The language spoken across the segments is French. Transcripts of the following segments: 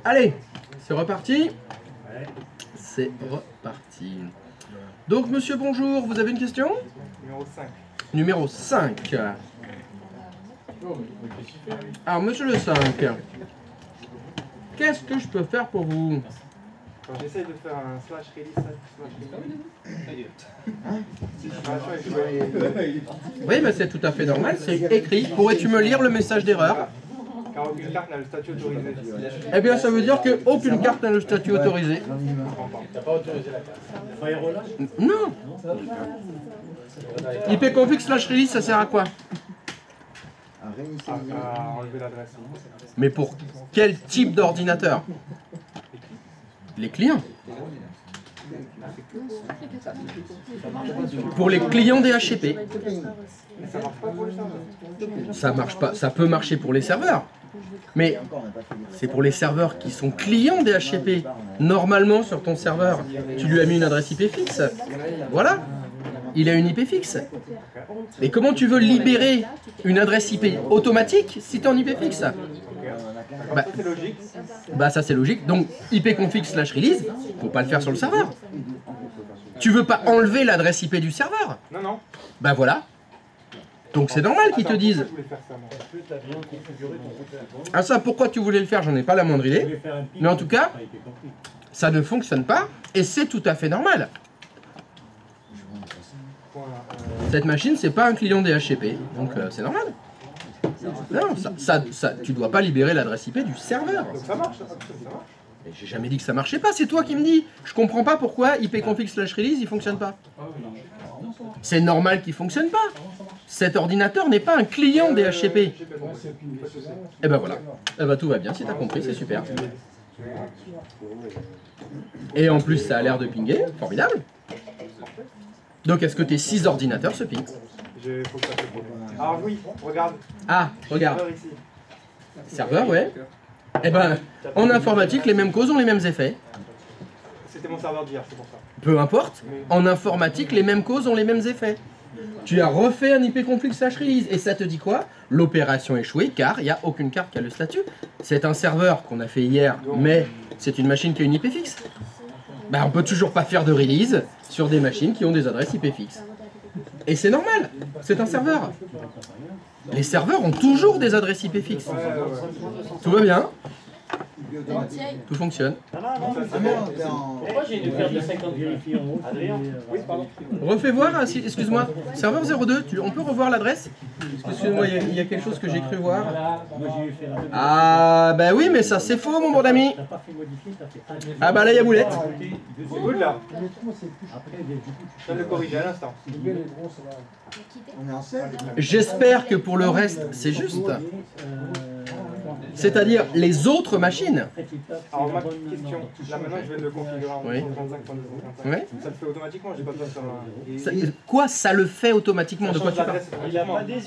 Allez, c'est reparti. C'est reparti. Donc, monsieur, bonjour, vous avez une question? Numéro 5. Numéro 5. Alors, monsieur le 5, qu'est-ce que je peux faire pour vous? Quand j'essaye de faire un slash release, Oui, mais c'est tout à fait normal, c'est écrit. Pourrais-tu me lire le message d'erreur? car aucune carte n'a le statut autorisé. Eh bien, ça veut dire qu'aucune carte n'a le statut autorisé. T'as pas autorisé la carte. Firewall? Non. ipconfig/release, ça sert à quoi? À enlever l'adresse. Mais pour quel type d'ordinateur? Les clients. Pour les clients DHCP. Ça marche pas pour les serveurs. Ça marche pas. Ça peut marcher pour les serveurs. Mais c'est pour les serveurs qui sont clients DHCP. Normalement, sur ton serveur, tu lui as mis une adresse IP fixe. Voilà. Il a une IP fixe. Et comment tu veux libérer une adresse IP automatique si tu es en IP fixe? Bah, Ça c'est logique. Bah ça c'est logique. Donc ipconfig/release, faut pas le faire sur le serveur. Tu veux pas enlever l'adresse IP du serveur? Non, non. Bah voilà. Donc c'est normal qu'ils te Attends, disent. pourquoi je voulais faire ça, moi? Est-ce que t'as bien configuré ton routeur? Ah ça, pourquoi tu voulais le faire? J'en ai pas la moindre Tu idée. voulais faire un ping, Mais en tout cas, ça a été compris. ça ne fonctionne pas et c'est tout à fait normal. Point, Cette machine, c'est pas un client DHCP, donc c'est normal. Non, tu dois pas libérer l'adresse IP du serveur. Donc ça marche, ça marche. Et j'ai jamais dit que ça marchait pas, c'est toi qui me dis. Je comprends pas pourquoi ipconfig/release il fonctionne pas. C'est normal qu'il fonctionne pas. Cet ordinateur n'est pas un client DHCP. Et ben voilà. Eh ben tout va bien, si t'as compris, c'est super. Et en plus, ça a l'air de pinguer, formidable. Donc est-ce que tes 6 ordinateurs se pingent? Faut que ça se pose. Alors oui, regarde. Ah, regarde. Serveur ici. Serveur, ouais. Eh ben, en informatique, les mêmes causes ont les mêmes effets. C'était mon serveur d'hier, c'est pour ça. Peu importe, en informatique, les mêmes causes ont les mêmes effets. Tu as refait un ipconfig/release et ça te dit quoi? L'opération échouée car il n'y a aucune carte qui a le statut. C'est un serveur qu'on a fait hier, mais c'est une machine qui a une IP fixe. Bah, on peut toujours pas faire de release sur des machines qui ont des adresses IP fixes. Et c'est normal, c'est un serveur. Les serveurs ont toujours des adresses IP fixes. Tout va bien, tout fonctionne. Pourquoi j'ai une carte de 50 vérifiés en haut? Adrien? Oui, pardon. Refais voir, excuse-moi, serveur 02, on peut revoir l'adresse? Excuse-moi, il y a quelque chose que j'ai cru voir. Moi j'ai fait la Ah, bah oui, mais ça c'est faux, mon bon ami. T'as pas fait modifier, t'as fait Ah bah là, il y a boulette. C'est good là. Après, du coup, Je viens de le corriger à l'instant. J'espère que pour le reste, c'est juste. C'est-à-dire les autres machines. Alors ma question, là maintenant je vais le configurer en Oui. 125.255. Ouais. Ça le fait automatiquement, j'ai pas besoin de faire un... Quoi, ça le fait automatiquement? De quoi tu parles?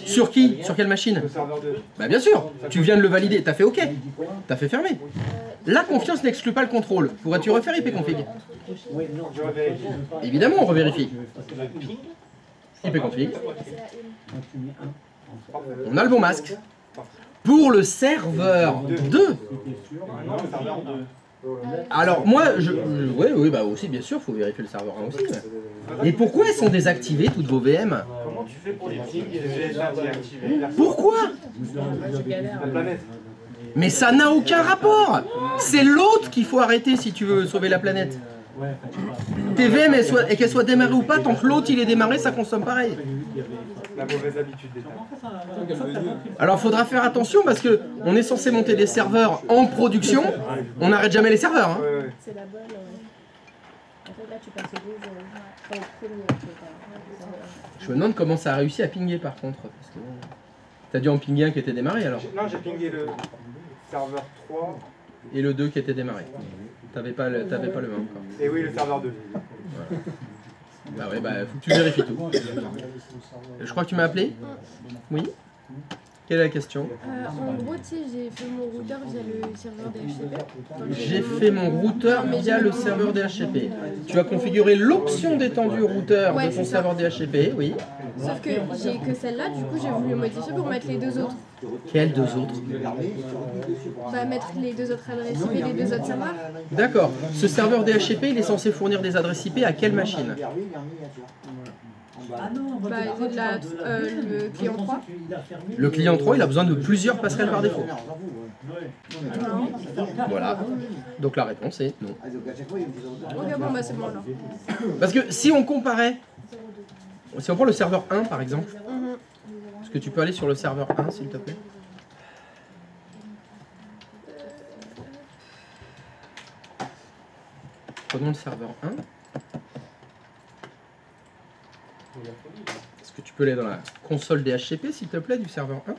Sur qui? Sur quelle machine? Le serveur 2. Bah bien sûr, tu viens de le valider, t'as fait OK. T'as fait fermer. La confiance n'exclut pas le contrôle. Pourrais-tu refaire ipconfig? Je revérifie. Évidemment, on revérifie. ipconfig. On a le bon masque. Pour le serveur 2. Maintenant le serveur 2. Alors moi, oui, bah aussi bien sûr, faut vérifier le serveur 1 aussi. Ouais. Et pourquoi elles sont désactivées toutes vos VM? Comment tu fais pour les pings et les désactiver? Pourquoi? La planète. Mais ça n'a aucun rapport. C'est l'autre qu'il faut arrêter si tu veux sauver la planète. Tes VM, et qu'elles soient démarrées ou pas, tant que l'autre il est démarré, ça consomme pareil. La mauvaise habitude d'état. Alors faudra faire attention parce que on est censé monter des serveurs en production, on n'arrête jamais les serveurs. Hein. Ouais. C'est la bonne. En fait, là, tu passes au deuxième. Enfin, au premier, en fait. Je me demande comment ça a réussi à pinguer par contre. Parce que t'as dû en pinguer un qui était démarré alors. Non, j'ai pingé le serveur 3. Et le 2 qui était démarré. T'avais pas le même encore. Et oui, le serveur 2. Bah ouais, bah faut que tu vérifies tout. Je crois que tu m'as appelé? Oui? Quelle est la question? En gros, tu sais, j'ai fait mon routeur via le serveur DHCP. J'ai fait mon routeur via le serveur DHCP. Tu as configuré l'option d'étendue routeur de ton serveur DHCP, oui. Sauf que j'ai que celle-là, du coup, j'ai voulu modifier pour mettre les deux autres. Quels deux autres? Bah, mettre les deux autres adresses IP et les deux autres serveurs. D'accord. Ce serveur DHCP, il est censé fournir des adresses IP à quelle machine? Bah, le client 3. Le client 3, il a besoin de plusieurs passerelles par défaut. Non. Voilà. Donc la réponse est non. Ok, bon, bah c'est bon alors. Parce que si on comparait, si on prend le serveur 1 par exemple, est-ce que tu peux aller sur le serveur 1 s'il te plaît? Prenons le serveur 1. Est-ce que tu peux aller dans la console DHCP s'il te plaît du serveur 1?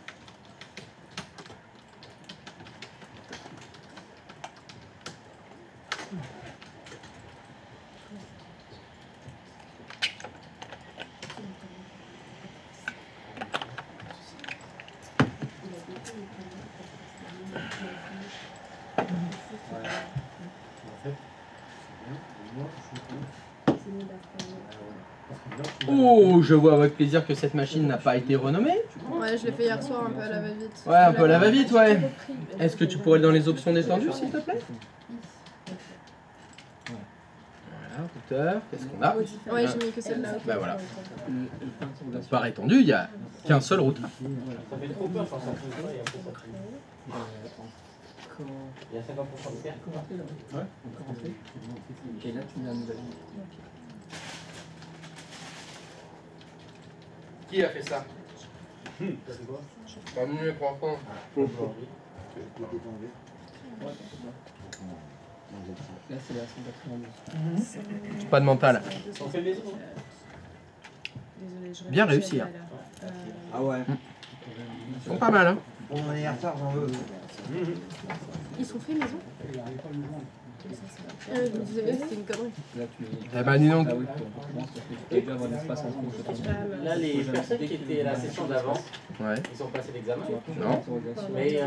Oh, je vois avec plaisir que cette machine n'a pas été renommée. Ouais, je l'ai fait hier soir un peu à la va-vite. Ouais, un peu à la va-vite, ouais. Est-ce que tu pourrais aller dans les options détendues, s'il te plaît? Voilà, routeur, qu'est-ce qu'on a? Ouais, j'ai mis que celle-là. Bah voilà. Par étendu, il n'y a qu'un seul routeur. Ça fait trop peur quand ça fout pas et après ça fout. Il y a 50% de perte. Ouais, encore en fait. Et là, tu mets un nouvel. Qui a fait ça? Pas mieux pour enfants. Là, c'est la 192. Pas de mental. On fait maison. Bien réussi. Hein. Ah ouais. Ils sont pas mal. Hein. Pour mon anniversaire, j'en veux. Ils sont faits maison. Je me disais bien que c'était une connerie. Là, tu mets. Eh ben dis donc. Ah oui, pour commencer, parce que tu peux déjà avoir un espace en trouve, je pense. Là, les personnes qui étaient à la session d'avant, Ouais. ils ont passé l'examen. Non. Mais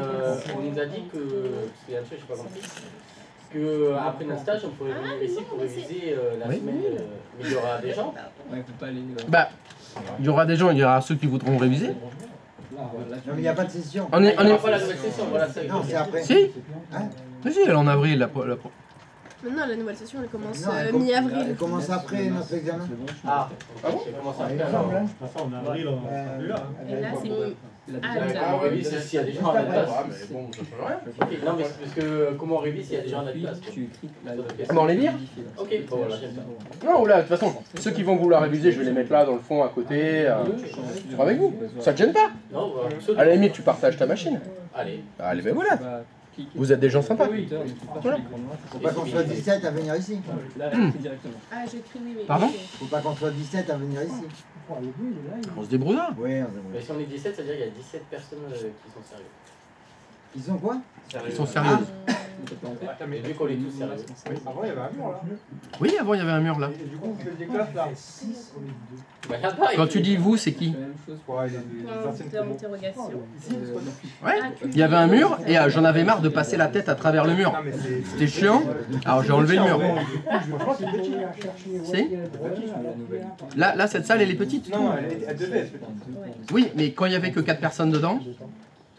on nous a dit que, parce qu'il y a un truc, je sais pas compris, qu'après notre stage, on pourrait venir ici pour réviser la Oui. semaine. Mais il y aura des gens. Ouais, faut pas aller. Bah, il y aura des gens, il y aura ceux qui voudront réviser. Voilà, Non, mais il n'y a pas de session. On est, On n'a pas la nouvelle session, voilà ça. Non, c'est après. Si. Hein? Mais si, elle est en avril. Maintenant, la nouvelle session, elle commence Non, elle mi-avril. Elle commence après notre examen. Ah, j'ai commencé à faire. semble, hein. En avril, on est là. Et là, c'est mi. Comment on révise s'il y a des gens à la place? mais bon, ça change rien. Ok, non, mais c'est parce que comment on révise s'il y a des gens à la place? tu écris la. Dans les livres? Ok, bon voilà, j'aime ça. Non, là, de toute façon, ceux qui vont vouloir réviser, je vais les mettre là, dans le fond, à côté. Je serai avec vous. Ça te gêne pas? Non, voilà. À la limite, tu partages ta machine. Allez. Allez, ben voilà. Bah, cliquer. Vous êtes des gens sympas. Oui, tu peux pas Faut pas qu'on soit 17 à venir ici. Là, c'est directement. Ah, j'ai écrit oui, mais. Pardon? Faut pas qu'on soit 17 à venir ici. On se débrouillera. Oui, on Mais si on est 17, ça veut dire qu'il y a 17 personnes qui sont sérieuses. Ils sont quoi? Ils sont sérieux. Mais vu qu'on est tous sérieux. Avant, il y avait un mur là. Oui, avant, il y avait un mur là. Et du coup, vous faites des classes là. Bah, là-bas, Quand tu dis vous, c'est qui? La même chose. Ouais, il y a des anciennes promos. D'interrogation. Ouais. Il y avait un mur et j'en avais marre de passer la tête à travers le mur. Non, mais c'est. C'était chiant. Alors j'ai enlevé le mur. Franchement, c'est petit. C'est là, cette salle, elle est petite. Non, elle devait être petite. Oui, mais quand il y avait que 4 personnes dedans,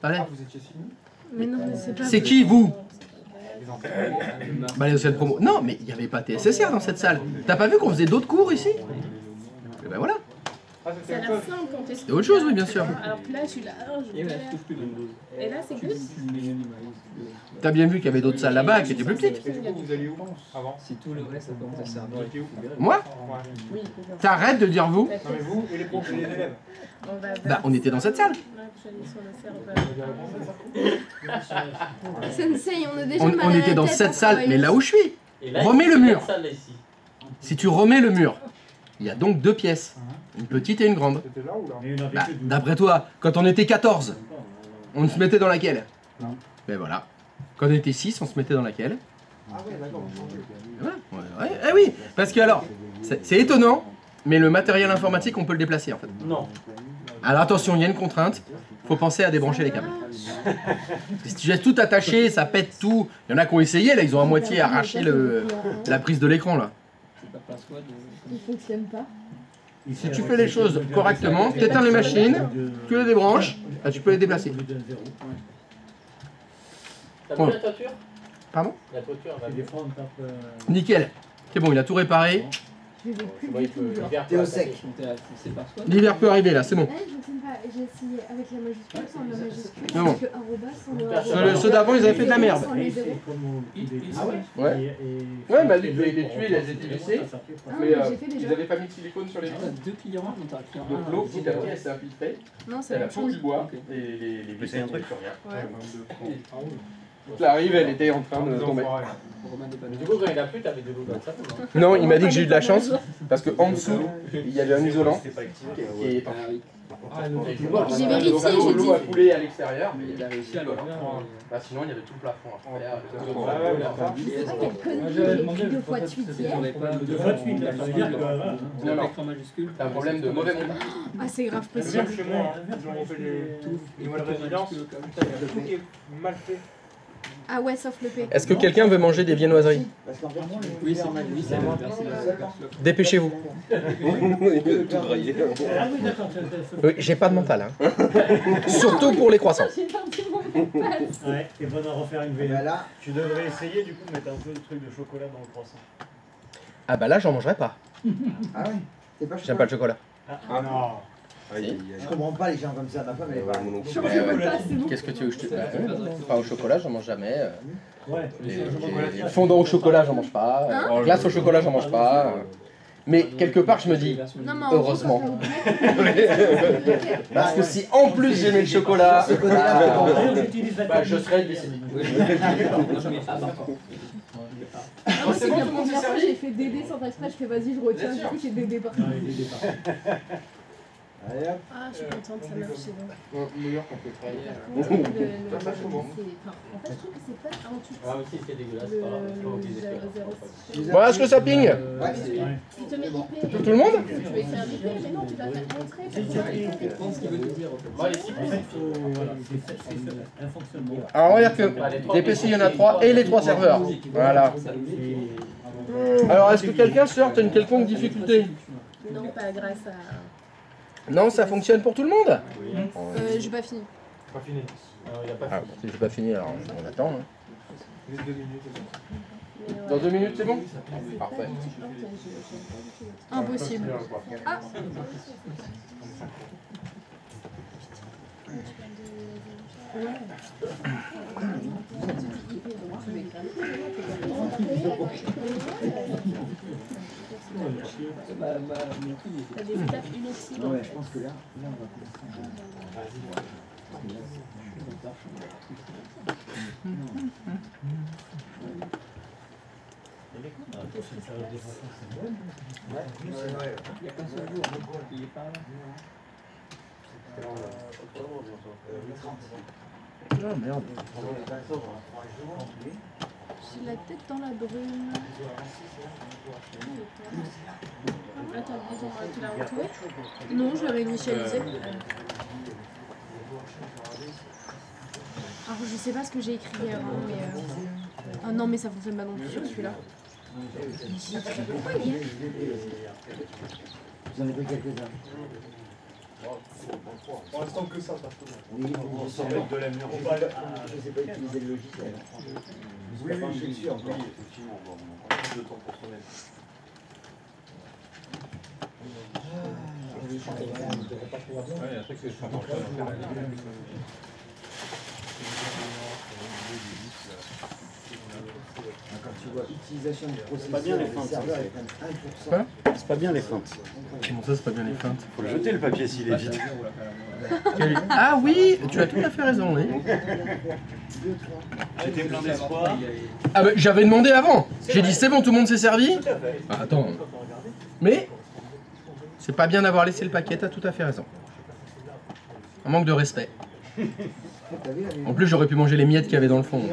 ça allait. Ah, vous étiez 6 000? Mais non, mais c'est pas. C'est qui vous? Les anciennes. Bah les anciennes promos. Non, mais il n'y avait pas TSSR dans cette salle. T'as pas vu qu'on faisait d'autres cours ici? Et ben voilà. Ah, C'est à c'était la autre chose. fin quand t'es. C'est autre chose, oui, bien sûr. Alors que là, je suis là. Et là, je trouve plus de. Et là, c'est plus. T'as bien vu qu'il y avait d'autres salles là-bas qui étaient plus petites. Et du coup, vous alliez où avant? Si tout le reste, ça commence à servir. Vous étiez où? Moi? Ouais. T'arrêtes de dire vous? Non, mais vous et les profs et les élèves. On va. Bah on était dans cette salle. Sensei, on a déjà On était dans cette salle, mais là où je suis. Et là, Remets il y a le mur. personne, là, ici. Si tu remets le mur, il y a donc 2 pièces. Une petite et une grande. C'était là ou là? Bah, d'après toi, quand on était 14, on se mettait dans laquelle? Ben voilà. Quand on était 6, on se mettait dans laquelle? Ah ouais, d'accord. Voilà. Ouais, eh oui, parce que alors, c'est étonnant, mais le matériel informatique, on peut le déplacer en fait. Non. Alors attention, il y a une contrainte, faut penser à débrancher les câbles. Parce que si tu laisses tout attaché, ça pète tout. Il y en a qui ont essayé, là, ils ont à moitié arraché la prise de l'écran là. C'est pas password. Il fonctionne pas. Si tu fais les choses correctement, tu éteins les machines, tu les débranches, là, tu peux les déplacer. T'as Bon. vu la toiture? Pardon? La toiture va bien. Nickel. C'est bon, il a tout réparé. Je vais plus Moi, du il tout. peut. genre. l'hiver T'es peut au attaquer. sec. L'hiver peut arriver là, c'est bon. Je ne sais pas, j'ai essayé avec la majuscule, sans la majuscule, Non, bon. avec le arrobas, sans le arrobas. Ceux d'avant, ils avaient fait de la merde. Sans les zéros. Ah ouais? Ouais. Ouais, bah les tuiles, elles étaient vissées. Ah, Mais mais j'ai fait déjà. ils avaient pas mis de silicone sur les vis. Deux clients, on t'a client. Donc l'eau, petit à petit, elle s'est infiltrée. Non, c'est Elle la a même foutu chose. du bois et les vis c'est un n'étaient truc. plus rien. Ouais. Donc la rive, elle était en train de tomber. Mais du coup, quand il a plu, t'avais de l'eau dans ça. Non, il m'a dit que j'ai eu de la chance parce qu'en dessous, il y avait un isolant C'est pas activé. qui est étanche. J'ai vérifié, Donc, j'ai l'eau a dit. coulé à l'extérieur, mais Il a réussi à le faire. bah, sinon il y avait tout le plafond à faire. Je sais pas quelle connerie j'ai écrit 2 fois de suite hier. Deux fois de suite, là, ça veut dire que voilà. Non, non. Avec en majuscule. T'as un problème de mauvais montage. Ah, c'est grave Même possible. chez moi, hein, ils ont fait des nouvelles résidences. Putain, il y a tout qui est mal fait. Ah ouais, sauf le P. Est-ce que quelqu'un veut manger des viennoiseries? Parce qu'en fait, Oui, c'est le Dépêchez-vous. Tout braillé. Ah oui, d'accord. Oui, j'ai pas de mental. Hein. Surtout pour les croissants. J'ai perdu mon passe. Ouais, et bon à refaire une bah veille. là, Tu devrais essayer du coup de mettre un peu de truc de chocolat dans le croissant. Ah bah là, j'en mangerai pas. ah ouais, c'est pas J'aime pas le chocolat. Ah non. Je comprends pas les gens comme ça, ma femme elle est pas. Je mange même pas, c'est bon. Qu'est-ce que tu veux que je te dise? Pas au chocolat, j'en mange jamais. Ouais. Les fondants au chocolat, j'en mange pas. Hein Glace au chocolat, j'en mange pas. Mais quelque part, je me dis, Non, mais en heureusement. gros, quand je vais au Parce que si en plus j'aimais le chocolat, Ce côté-là, J'utilise la bah, je serais glycémique. Ah, moi, c'est C'est bon, que la tout le monde s'est première fois, servi j'ai fait DD sans faire exprès, je fais vas-y, je retiens, Bien du sûr. coup, j'ai DD partout. Allez hop. Ah, je suis contente, ça marche, c'est bon. New York, on peut travailler. Par contre, le- Ça, c'est bon. en fait, je trouve que c'est pas un truc. Ah, aussi, c'était dégueulasse. Par là, je peux utiliser ça. Bon, est-ce que ça ping? Ouais. Il te met IP. Tout le monde? Tu veux écrire IP, mais non, tu dois faire entrer. Je pense qu'il veut nous dire. Moi, les 6 En fait, c'est un fonctionnement. Alors on va dire que des PC, il y en a 3 et les 3 serveurs. Voilà. Alors est-ce que quelqu'un se heurte à une quelconque difficulté? Non, pas grâce à. Non, ça fonctionne pour tout le monde? J'ai pas fini. Pas fini. Il a pas Ah, si j'ai pas fini, alors on attend. Hein. Les 2 minutes. Mais, Dans 2 minutes, c'est bon? Parfait. Impossible. Ah. T'as des étapes inutiles. Ouais, je pense que là on va commencer. Il y a qu'un seul jour. Il est pas là. Ah merde. J'ai la tête dans la brume. Attends, tu l'as retrouvé? Non, je l'ai réinitialisé. Alors, je sais pas ce que j'ai écrit hier, hein, mais. Ah non, mais ça fonctionne pas non plus sur celui-là. J'ai écrit quoi hier? J'en ai pris quelques-uns. Pour l'instant, que ça, parce que Oui, on s'en met de la merde. je sais pas utiliser le logiciel. Je suis pas penché dessus encore. Effectivement, bon, on a plus de temps pour se mettre. Ouais, un truc que je comprends pas. Quand tu vois utilisation du processeur, pas bien les les feintes, serveurs ça, ils prennent 1%. Quoi C'est pas bien les feintes. Comment ça, c'est pas bien les feintes? Faut le jeter le papier s'il est vide. Ah oui, tu as tout à fait raison, oui. J'étais plein d'espoir. Ah bah j'avais demandé avant. J'ai dit c'est bon, tout le monde s'est servi. Ah, attends. Mais c'est pas bien d'avoir laissé le paquet, t'as tout à fait raison. Un manque de respect. T'as vu, En plus, j'aurais pu manger les miettes qu'il y avait dans le fond. Donc,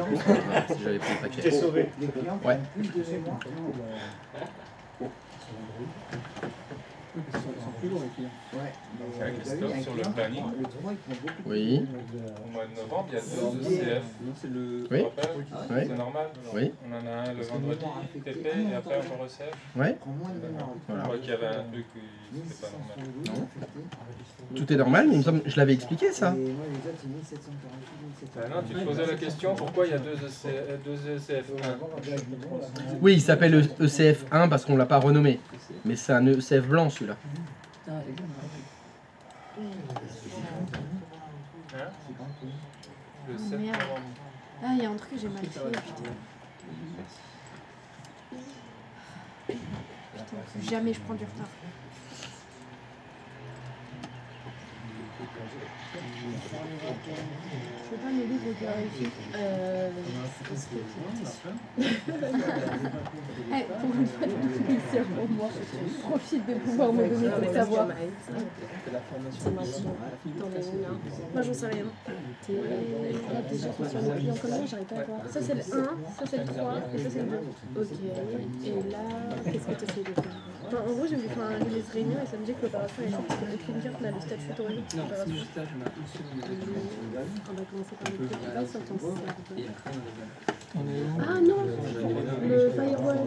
si j'avais pris le T'es paquet. sauvé. les clients Ouais. prennent plus de mémoire. plus long, les filles. Ouais. C'est avec Christophe sur le planning. Le tournoi, il prend beaucoup. Oui. Au mois de novembre, il y a 2 ECF. C'est le. Oui. Tu te rappelles Oui. C'est normal. Oui. On en a un le vendredi, TP, et après on ECF. Ouais. Il prend moins de mémoire. Je crois qu'il y avait un truc qui n'était pas normal. Tout est normal, mais il me semble, je l'avais expliqué ça. Et moi, les autres, c'est 1748, 1748. Ben non, tu te posais la question pourquoi il y a 2 ECF 1. Oui, il s'appelle ECF1 parce qu'on l'a pas renommé. Mais c'est un ECF blanc celui-là. Hein? Le 7 merde. novembre. Ah, il y a un truc que j'ai mal fait, putain. Putain, plus jamais je prends du retard. Je peux pas m'aider pour vérifier. Eh, pour une fois, tu plaisir pour moi. Profite de pouvoir me donner ton savoir. Moi, j'en sais rien. Déjà, sur le client comme ça, j'arrive pas à voir. Ça, c'est le 1, ça, c'est le 3, et ça, c'est le 2. Ok. Et là, qu'est-ce que tu essaies de faire? Enfin, en gros, j'ai vu les réunions et ça me dit que l'opération est faite parce qu'aucune carte n'a le statut autorisé pour l'opération. On va commencer par le petit pas sur ton serveur. Ah non, le firewall.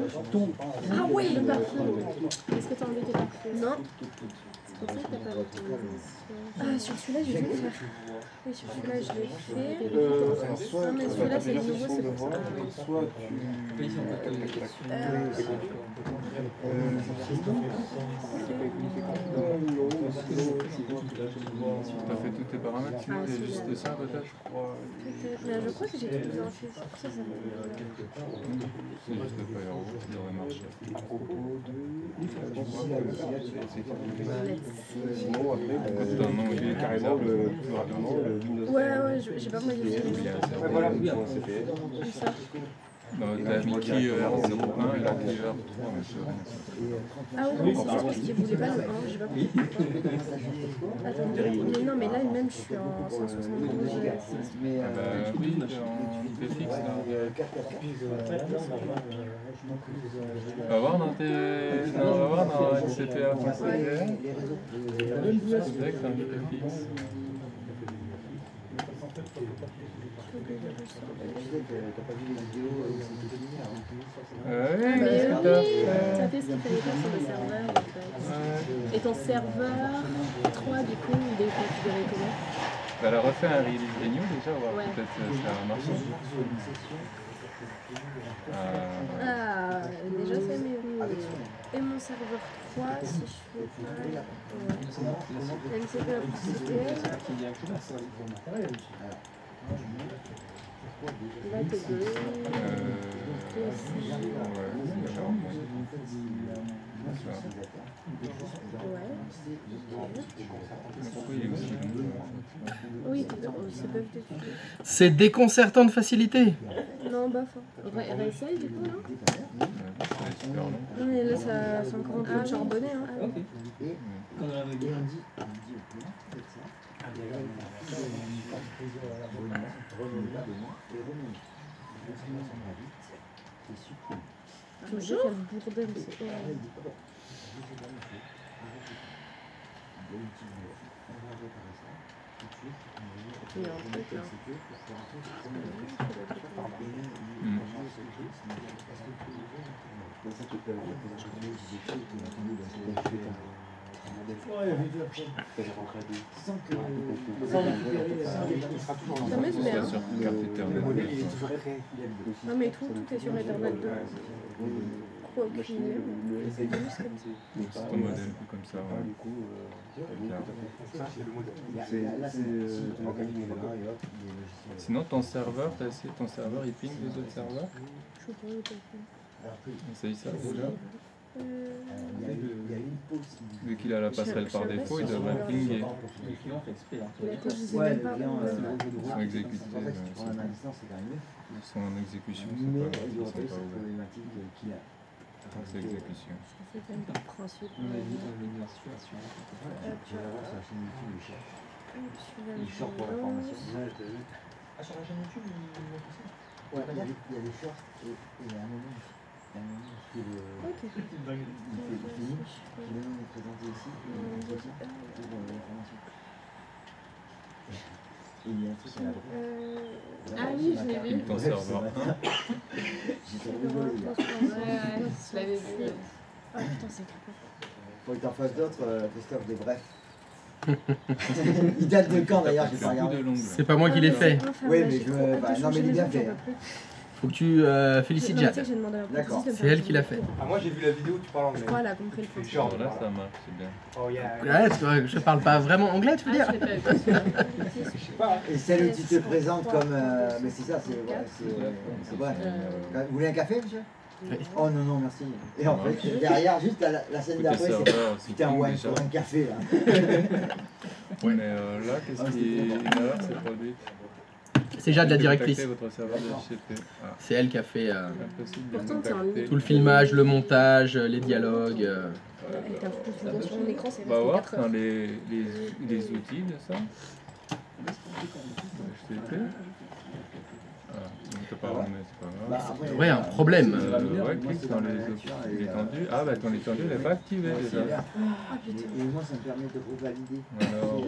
Ah oui, le pare-feu. Est-ce que t'as enlevé tes pare-feux? Non. C'est pour ça que t'as pas l'autorisation. Ah, sur celui-là, j'ai dû le faire. Oui, sur celui-là, je l'ai fait. Non, mais celui-là, c'est le nouveau, c'est pour ça. Soit tu. Tu as fait tous tes paramètres, sinon il y a juste ça peut-être, je crois. Mais je crois que j'ai tout vérifié. C'est pour ça que ça me C'est juste le firewall qui devrait marcher. Sinon, après, Non, il est carrément plus rapidement le Windows. Ouais, j'ai pas modifié. Il y a un serveur. Voilà, Où ça? T'as mis qui R01 et là qui R3, mais c'est rien. Ah oui, c'est juste parce qu'il voulait pas le 1, j'ai pas compris. Attends, mais non, mais là même je suis en 172 Go. Ah bah oui, en IP fixe là. Va voir dans tes. Non, va voir dans NCPA.cg. C'est vrai que t'as un IP fixe. Mais oui, t'as fait ce qu'il fallait faire sur le serveur en fait. Et ton serveur 3 du coup, il est configuré comment? Elle a refait un release renew déjà, voir Ouais. peut-être ça a marché. Ah, déjà c'est mieux. Et mon serveur 3, si je fais pareil, ouais. NCP appliqué. Là t'es bleu. Oui, c'est bug dessus. C'est déconcertant de facilité. Non, bof. Réessaye du coup, non? Non, mais là, c'est encore un peu charbonné. Hein. Toujours quel bordel, c'est horrible. Il y a un truc là. Ça me met, hein. Sur carte Ethernet. Non mais tout est sur Ethernet 2. Quoi, aucune idée. C'est juste comme ça. C'est ton modèle comme ça. Ouais. Sinon ton serveur, t'as essayé ton serveur, il ping les autres serveurs? Je sais pas, il est pas Essaye ça déjà. Vu qu'il a la passerelle par défaut, il devrait pinguer. Ouais, pas. Ils sont exécutés. Ils sont en exécution, c'est pas ouvert. C'est exécution. C'est quand même par principe. Il sort pour la formation. Ah, sur la chaîne YouTube, il y a des shorts et il y a un moment. Ok. Ah oui, je l'ai vu. Ton serveur 1. Ouais, je l'avais vu. Ah putain, c'est grave. Faut que t'en fasses d'autres, Christophe, des brefs. Il date de quand d'ailleurs, j'ai pas regardé. C'est pas moi qui l'ai fait. Oui, mais je veux. Bah, non, mais il est bien fait. Faut que tu félicites Jade. D'accord. C'est elle qui l'a fait. Ah, moi j'ai vu la vidéo où tu parles anglais. Je crois, elle a compris le C'est genre, Là, ça marche, c'est bien. oh yeah. Ouais, je parle pas vraiment anglais, tu veux dire? Ah, je l'ai pas vu. Je sais pas. Et celle où tu te présentes comme. Mais c'est ça, c'est vrai. C'est vrai. Vous voulez un café, monsieur? Oui. Oh non, non, merci. Et en fait, derrière, juste la scène Côté d'après, c'est. serveur, c'est Putain, cool ouais, déjà. pour un café là. Ouais, mais là, qu'est-ce qui une erreur s'est produite? C'est Jade la Vous directrice. contactez votre serveur de HCP. Ah, C'est elle qui a fait impossible de Pourtant, t'es en contacter. tout le filmage, le montage, les dialogues. Avec un pouce de sur mon écran, c'est On va resté voir 4 dans heures. les outils de ça. HCP. Ah, donc t'as pas remis, c'est pas Bah, grave. après, Ouais, un problème. Ouais, clique dans les options, l'étendue. Ah, bah ton étendue, elle n'est pas activée déjà. Et moi, ça me permet de revalider. Alors,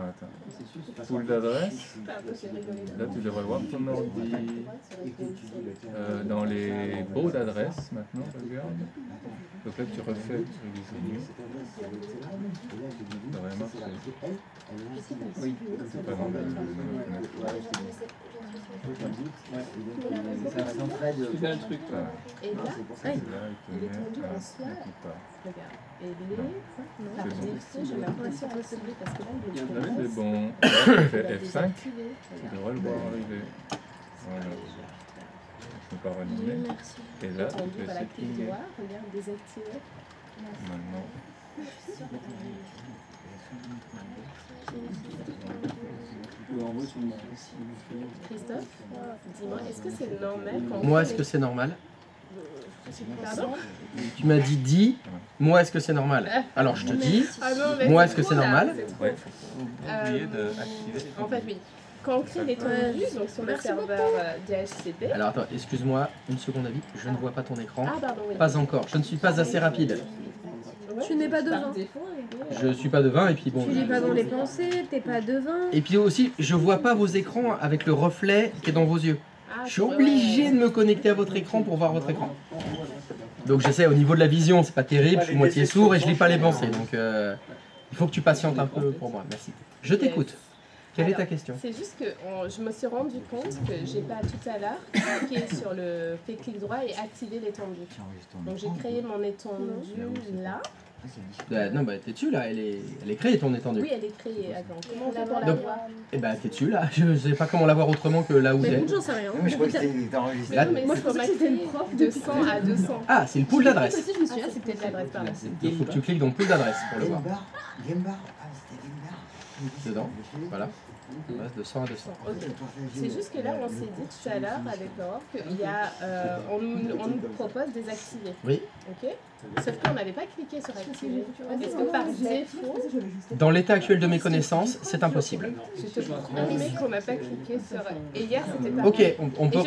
attends. Pool d'adresse. Là, tu devrais voir ton ordi. Dans les baux d'adresse, maintenant, regarde. Donc là, tu refais sur les menus. Ça devrait marcher. Oui. C'est pas normal. Ça s'entraide. Tu fais un truc. Voilà. Et là, Là, il te il est met tendu en un soi. petit pas. Regarde. Et les. C'est bon. Les feux, j'ai l'impression de recevoir parce que là, il est C'est bon. Là, tu fais F5. Tu devrais le voir arriver. Voilà. Je ne peux pas rallumer. Merci. Et là, tu Tendu, fais voilà, clic setting. droit, regarde, désactiver. Maintenant. Tu peux envoyer son nom. Christophe, dis-moi, est-ce que c'est normal quand Moi, est-ce que c'est normal? Pardon? Tu m'as dit dis, moi, est-ce que c'est normal? Alors, je te dis, Ah non, mais moi, c'est est-ce que trop, c'est là, normal? c'est trop. Ouais, faut oublier d'activer. En fait, oui. Quand on crée l'étendue, donc sur le serveur DHCP. Alors, attends, excuse-moi, une seconde, David, je ne vois pas ton écran. Ah, pardon, oui. Pas encore, je ne suis pas assez rapide. Ouais, Tu n'es pas par devin. défaut, il est- Je suis pas devin, et puis bon. Tu lis pas dans les pensées, t'es pas devin. Et puis aussi, je vois pas vos écrans avec le reflet qui est dans vos yeux. Ah, Je suis c'est vrai. obligé de me connecter à votre écran pour voir votre écran. Donc j'essaie, au niveau de la vision, c'est pas terrible, je suis moitié sourd et je lis pas les pensées. Donc il faut que tu patientes un peu pour moi. Merci. Je t'écoute. Quelle est ta question? C'est juste que je me suis rendu compte que j'ai pas tout à l'heure cliqué sur le fait clic droit et activé l'étendue. Donc j'ai créé mon étendue là. Non, bah t'es dessus là, elle est créée ton étendue. Oui, elle est créée. Attends, comment on fait pour la Donc, voir? eh bah t'es dessus là, je sais pas comment la voir autrement que là où Mais t'es. écoute, j'en sais rien. Mais je crois que c'était enregistré. Là- Non, mais Moi, c'est je pour pensais que c'était une marquer prof de 100 à 200. Ah, c'est le pool d'adresse. Aussi, je me suis dit, Ah, c'est peut-être l'adresse par là. Il faut que tu cliques dans le pool d'adresse pour le voir. Game bar. Ah, c'était Game bar. Dedans, voilà. On passe de 100 à 200. Ok. C'est juste que là, on s'est dit tout à l'heure avec Laurent qu'il y a, on nous propose des activés. Oui. Ok. Sauf qu'on n'avait pas cliqué sur activer. Est-ce que par défaut, Dans l'état actuel de mes connaissances, c'est impossible. je te promets qu'on n'a pas cliqué sur. Et hier, c'était pas. Ok, on peut.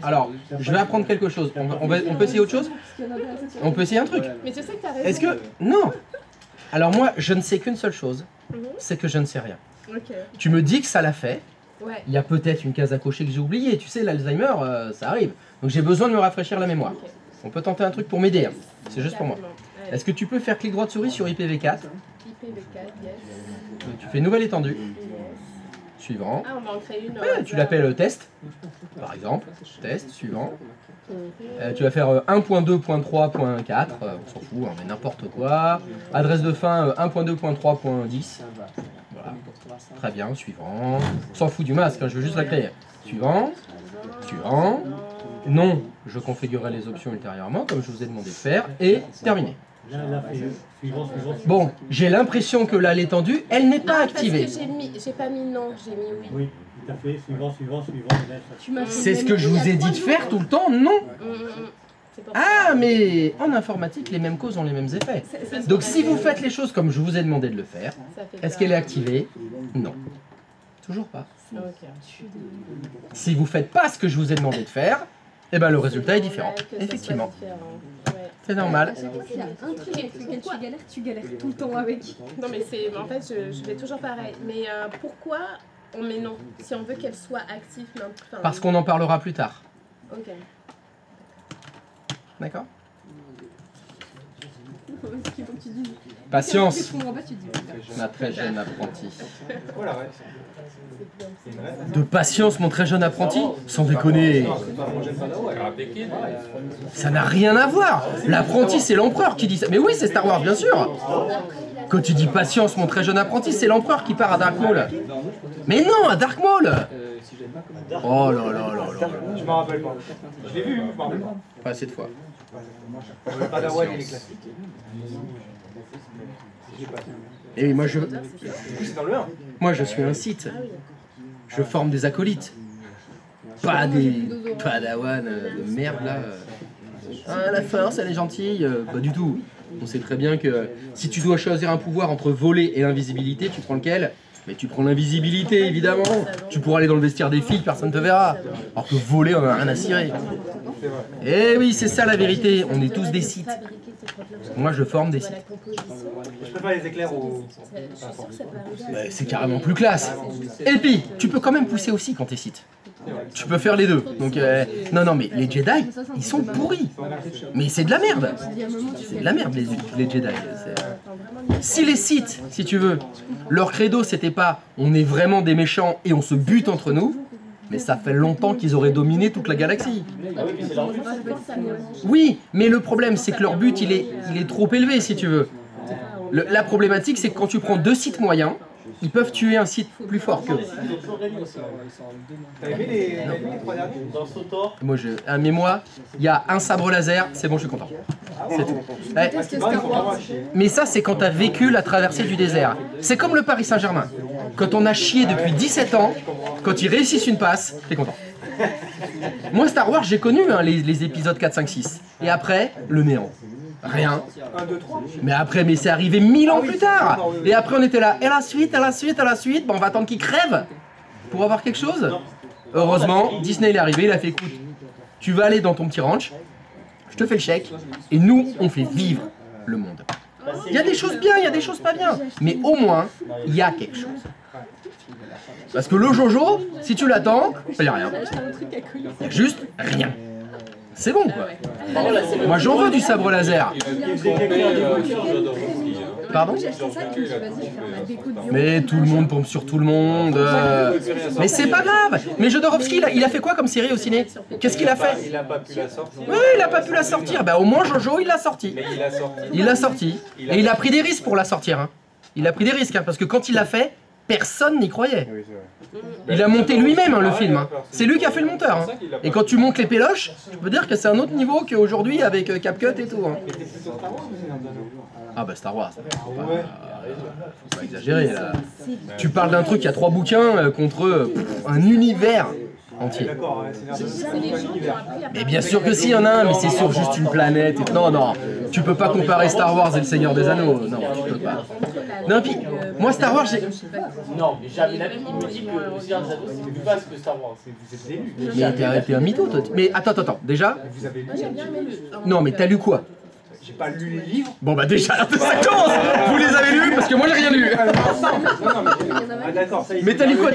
Alors, je vais apprendre quelque chose. On peut essayer autre chose? On peut essayer un truc? Mais tu sais que t'as raison. Est-ce que. Non! Alors, moi, je ne sais qu'une seule chose, Mhm. c'est que je ne sais rien. Ok. Tu me dis que ça l'a fait. Ouais. Il y a peut-être une case à cocher que j'ai oubliée. Tu sais, l'Alzheimer, ça arrive. Donc, j'ai besoin de me rafraîchir la mémoire. Ok. On peut tenter un truc pour m'aider. Hein. C'est juste pour moi. Carrément. Allez. Est-ce que tu peux faire clic droit de souris sur IPv4? IPv4, yes. Tu fais nouvelle étendue. Yes. Suivant. Ah, on va en créer une. Ouais, tu l'appelles test, par exemple. Test, suivant. Mhm. Tu vas faire 1.2.3.4, on s'en fout, hein, mais n'importe quoi. Adresse de fin 1.2.3.10. Voilà. Très bien, suivant. On s'en fout du masque, hein, je veux juste la créer. Suivant. Suivant. Non, je configurerai les options ultérieurement, comme je vous ai demandé de faire. Et terminé. Là, suivant. Bon, j'ai l'impression que là, l'étendue, elle n'est pas Ah, activée. parce que j'ai pas mis non, j'ai mis oui. Oui, tout à fait. Suivant. Tu m'as fait C'est le ce même que je coup il y vous a ai 3 dit de jours. faire tout le temps, non. C'est pour Ah, ça. mais en informatique, les mêmes causes ont les mêmes effets. Donc si vous faites les choses comme je vous ai demandé de le faire, Ça fait est-ce pas- qu'elle est activée? Non. Toujours pas. Ok. Si vous faites pas ce que je vous ai demandé de faire, Et ben le résultat est différent. Ouais, que ça soit Effectivement. différent. Ouais. C'est normal. À chaque fois qu'il y a un truc avec lequel tu galères tout le temps avec. Non mais c'est, en fait je vais toujours pareil. Mais pourquoi on met non si on veut qu'elle soit active maintenant? Parce qu'on en parlera plus tard. Ok. D'accord? Ce qu'il faut que tu dises. Patience, Si tu comprends pas, tu dis. ma très jeune apprenti. Voilà, ouais. C'est une vraie. De patience, mon très jeune apprenti? Sans déconner. Non, c'est pas mon jeune Padawan. Ça n'a rien à voir. L'apprenti, c'est l'empereur qui dit ça. Mais oui, c'est Star Wars, bien sûr. Quand tu dis patience, mon très jeune apprenti, c'est l'empereur qui part à Dark Maul. Mais non, à Dark Maul. Oh là là là là. Je m'en rappelle pas. Je l'ai vu, je m'en rappelle pas. Pas assez de fois. Le Padawan, il est classique. Et oui, moi je C'est dans le 1. suis un Sith. Je forme des acolytes. Pas des Padawan de merde là. Ah, la force, elle est gentille. Pas du tout. On sait très bien que si tu dois choisir un pouvoir entre voler et l'invisibilité, tu prends lequel? Mais tu prends l'invisibilité, évidemment. Tu pourras aller dans le vestiaire des filles, personne ne te verra. Alors que voler, on en a rien à cirer. Eh oui, c'est ça la vérité. On est tous des Sith. Moi, je forme des Sith. Je préfère les éclairs au. C'est carrément plus classe. Et puis, tu peux quand même pousser aussi quand t'es Sith. Tu peux faire les deux. Donc, non, mais les Jedi, ils sont pourris. Mais c'est de la merde. C'est de la merde, les Jedi. Si les Sith, si tu veux, leur credo, c'était pas on est vraiment des méchants et on se bute entre nous, mais ça fait longtemps qu'ils auraient dominé toute la galaxie. Oui, mais le problème, c'est que leur but, il est trop élevé, si tu veux. La problématique, c'est que quand tu prends deux Sith moyens, ils peuvent tuer un Sith plus fort qu'eux. T'as aimé les 3 derniers? Moi, mais moi, il y a un sabre laser, c'est bon, je suis content. C'est tout. Ouais. Mais ça, c'est quand t'as vécu la traversée du désert. C'est comme le Paris Saint-Germain. Quand on a chié depuis 17 ans, quand ils réussissent une passe, t'es content. Moi, Star Wars, j'ai connu les épisodes 4, 5, 6. Et après, le néant. Rien. 1, 2, 3. Mais après, mais c'est arrivé 1000 ans plus tard. Et après, on était là. Et la suite, bon, on va attendre qu'il crève pour avoir quelque chose. Heureusement, Disney il est arrivé, il a fait écoute, tu vas aller dans ton petit ranch, je te fais le chèque, et nous, on fait vivre le monde. Il y a des choses bien, il y a des choses pas bien, mais au moins, il y a quelque chose. Parce que le Jojo, si tu l'attends, il n'y a rien. Il y a juste rien. C'est bon quoi. Moi j'en veux du sabre laser. Pardon? Mais tout le monde tombe sur tout le monde. Mais c'est pas grave. Mais Jodorowsky, il a fait quoi comme série au ciné? Qu'est-ce qu'il a fait? Il a pas pu la sortir. Oui, il a pas pu la sortir. Bah au moins Jojo, il l'a sorti. Mais il l'a sorti. Il l'a sorti. Et il a pris des risques pour la sortir. Hein. Il a pris des risques parce que quand il l'a fait, personne n'y croyait. Il a monté lui-même le film. Hein. C'est lui qui a fait le monteur. Hein. Et quand tu montes les péloches, je peux dire que c'est un autre niveau qu'aujourd'hui avec CapCut et tout. Hein. Ah bah Star Wars. Faut pas exagérer là. Tu parles d'un truc, il y a 3 bouquins contre un univers entier. Mais bien sûr que si, il y en a un, mais c'est sur juste une planète. Et... Non, tu peux pas comparer Star Wars et le Seigneur des Anneaux. Non, tu peux pas. Non, puis moi Star Wars, j'ai... Non, mais jamais la vie, il me dit que le Seigneur des Anneaux c'est plus vaste que Star Wars. Mais t'es un mytho toi. Mais attends, déjà... Non, mais t'as lu quoi? J'ai pas lu les livres. Bon bah déjà, ça commence. Vous les avez lus parce que moi j'ai rien lu. D'accord, ça y est. Mais t'as lu quoi?